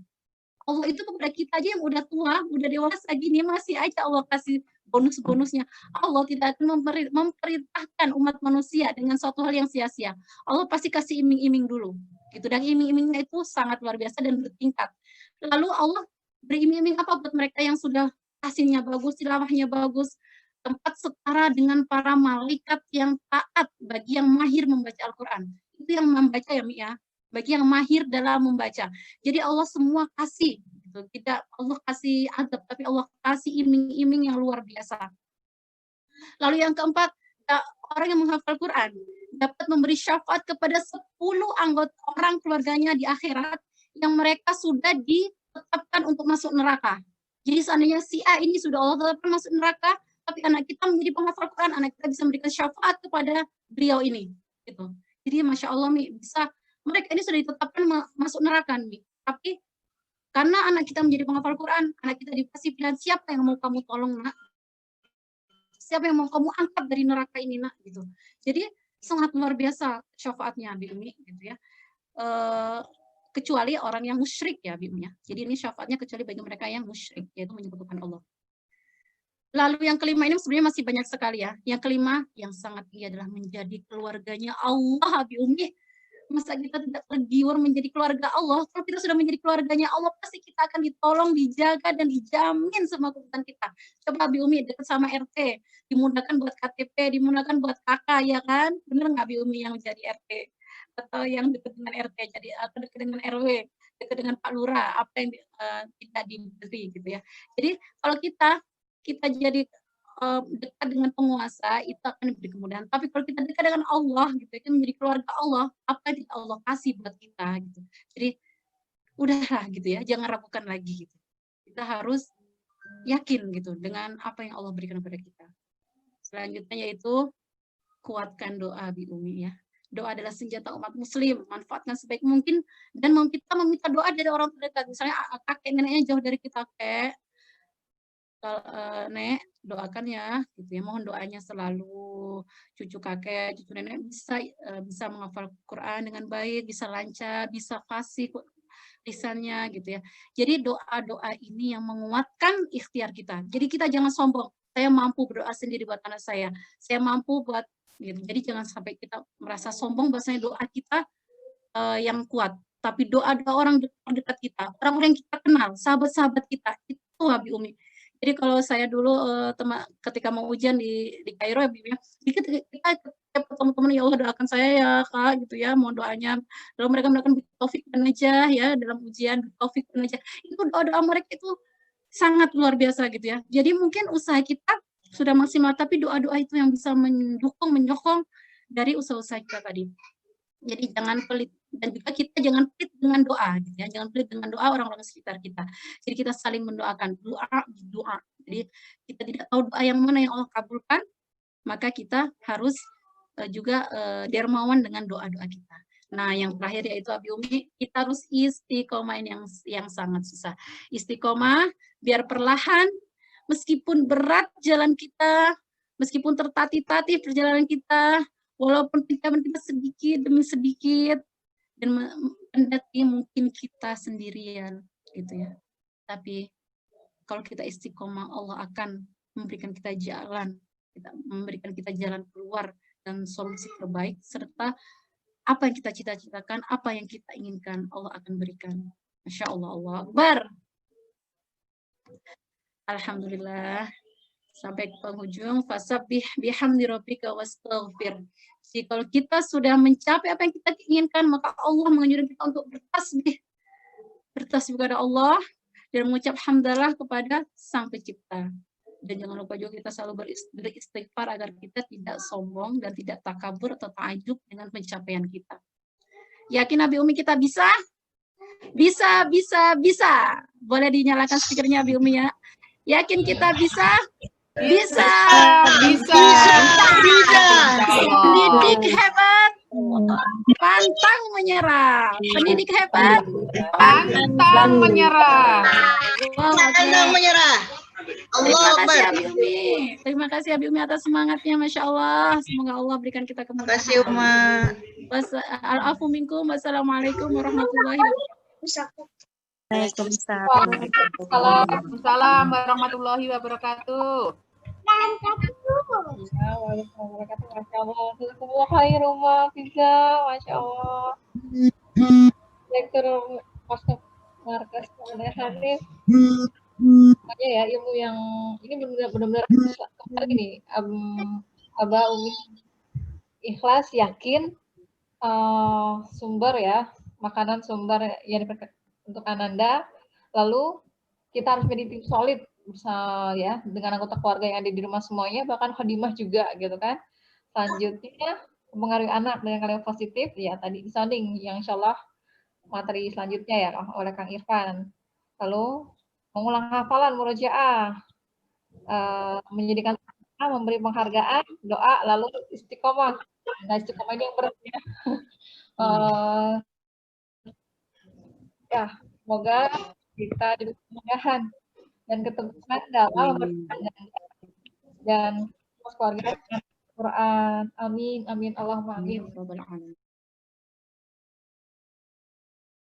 Allah itu kepada kita aja yang udah tua, udah dewasa gini, masih aja Allah kasih bonus-bonusnya. Allah tidak akan memerintahkan umat manusia dengan suatu hal yang sia-sia. Allah pasti kasih iming-iming dulu. Gitu. Dan iming-imingnya itu sangat luar biasa dan bertingkat. Lalu Allah beriming-iming apa buat mereka yang sudah hasilnya bagus, tilawahnya bagus, tempat setara dengan para malaikat yang taat bagi yang mahir membaca Al-Quran. Itu yang membaca ya Mi ya, bagi yang mahir dalam membaca. Jadi Allah semua kasih, gitu. Tidak Allah kasih adab, tapi Allah kasih iming-iming yang luar biasa. Lalu yang keempat, orang yang menghafal Quran dapat memberi syafaat kepada 10 anggota orang keluarganya di akhirat yang mereka sudah ditetapkan untuk masuk neraka. Jadi seandainya si A ini sudah Allah tetapkan masuk neraka, tapi anak kita menjadi penghafal Quran, anak kita bisa memberikan syafaat kepada beliau ini. Gitu. Jadi Masya Allah, Mi, bisa mereka ini sudah ditetapkan masuk neraka, Mi. Tapi karena anak kita menjadi penghafal Quran, anak kita dikasih pilihan siapa yang mau kamu tolong, Nak? Siapa yang mau kamu angkat dari neraka ini, Nak? Gitu. Jadi sangat luar biasa syafaatnya, Bi Umi, gitu ya. Kecuali orang yang musyrik ya, Bi Umi. Jadi ini syafaatnya kecuali bagi mereka yang musyrik, yaitu menyebutkan Allah. Lalu yang kelima ini sebenarnya masih banyak sekali ya. Yang kelima yang sangat tinggi adalah menjadi keluarganya Allah, Bi Umi. Masa kita tidak tergiur menjadi keluarga Allah? Kalau kita sudah menjadi keluarganya Allah, pasti kita akan ditolong, dijaga, dan dijamin semua kebutuhan kita. Coba Bi Umi dekat sama RT, dimudahkan buat KTP, dimudahkan buat kakak, ya kan? Bener nggak Bi Umi yang jadi RT? Atau yang dekat dengan RT, jadi atau dekat dengan RW, dekat dengan Pak Lurah, apa yang tidak diberi gitu ya. Jadi kalau kita jadi dekat dengan penguasa, itu akan diberi kemudahan. Tapi kalau kita dekat dengan Allah, gitu, itu menjadi keluarga Allah, apa yang Allah kasih buat kita, gitu. Jadi udahlah, gitu ya, jangan ragukan lagi, gitu. Kita harus yakin, gitu, dengan apa yang Allah berikan kepada kita. Selanjutnya yaitu kuatkan doa, Bi Umi ya. Doa adalah senjata umat Muslim, manfaatkan sebaik mungkin dan kita meminta doa dari orang terdekat. Misalnya kakek neneknya jauh dari kita, Kek. Nek, doakan ya, gitu ya. Mohon doanya selalu cucu kakek, cucu nenek bisa menghafal Quran dengan baik, bisa lancar, bisa fasih lisannya, gitu ya. Jadi doa-doa ini yang menguatkan ikhtiar kita. Jadi kita jangan sombong. Saya mampu berdoa sendiri buat anak saya mampu buat, gitu. Jadi jangan sampai kita merasa sombong bahwasanya doa kita yang kuat. Tapi doa-doa orang dekat kita, orang-orang yang kita kenal, sahabat-sahabat kita, itu Abi Umi. Jadi kalau saya dulu ketika mau ujian di Kairo ya, kita teman-teman, ya Allah doakan saya ya Kak, gitu ya, mohon doanya. Lalu mereka melakukan taufik aja ya dalam ujian, taufik aja. Itu doa-doa mereka itu sangat luar biasa gitu ya. Jadi mungkin usaha kita sudah maksimal, tapi doa-doa itu yang bisa mendukung, menyokong dari usaha-usaha kita tadi. Jadi jangan pelit, dan juga kita jangan pelit dengan doa, gitu ya. Jangan pelit dengan doa orang-orang sekitar kita. Jadi kita saling mendoakan, doa. Jadi kita tidak tahu doa yang mana yang Allah kabulkan, maka kita harus juga dermawan dengan doa-doa kita. Nah, yang terakhir yaitu Abi Umi, kita harus istiqomah, ini yang sangat susah. Istiqomah biar perlahan, meskipun berat jalan kita, meskipun tertatih-tatih perjalanan kita, walaupun kita sedikit demi sedikit, dan mendaki mungkin kita sendirian, gitu ya. Tapi kalau kita istiqomah, Allah akan memberikan kita jalan, memberikan kita jalan keluar dan solusi terbaik, serta apa yang kita cita-citakan, apa yang kita inginkan, Allah akan berikan. Masya Allah, Allah Akbar. Alhamdulillah. Sampai ke penghujung, fasabbih bihamdi rabbika wastaghfir. Jadi kalau kita sudah mencapai apa yang kita inginkan, maka Allah menganjurkan kita untuk bertasbih kepada Allah dan mengucap hamdalah kepada Sang Pencipta. Dan jangan lupa juga kita selalu beristighfar agar kita tidak sombong dan tidak takabur atau ta'ajub dengan pencapaian kita. Yakin Abi Umi kita bisa? Bisa, bisa, bisa. Boleh dinyalakan speakernya Abi Umi ya. Yakin kita bisa? Bisa. Bisa. Pendidik hebat, pantang menyerah. Pendidik hebat, Pantang menyerah. Pantang menyerah. Terima kasih Abi Umi. Terima kasih Abi Umi atas semangatnya, Masya Allah. Semoga Allah berikan kita kemudahan. Terima kasih Uma. Al-afu minkum. Wassalamualaikum warahmatullahi wabarakatuh. Waalaikumsalam warahmatullahi wabarakatuh. Masya Allah. Jazakumullah khairan Masya Allah. Lektur Markas Hadis. Makanya ya ilmu yang ini benar-benar ini Aba Umi ikhlas, yakin, sumber ya, makanan sumber yang untuk Ananda. Lalu kita harus menjadi tim solid bersama ya dengan anggota keluarga yang ada di rumah semuanya, bahkan khadimah juga gitu kan. Selanjutnya mempengaruhi anak dengan kalimat positif ya, tadi disounding yang insyaallah materi selanjutnya ya oleh Kang Irfan. Lalu mengulang hafalan murojaah, menjadikan memberi penghargaan, doa, lalu istiqomah. Nah, istiqomah ini yang berat ya. Ya, semoga kita diberi kemudahan dan keteguhan dalam berpandang dan keluarga Quran. Amin, amin, Allahumma amin.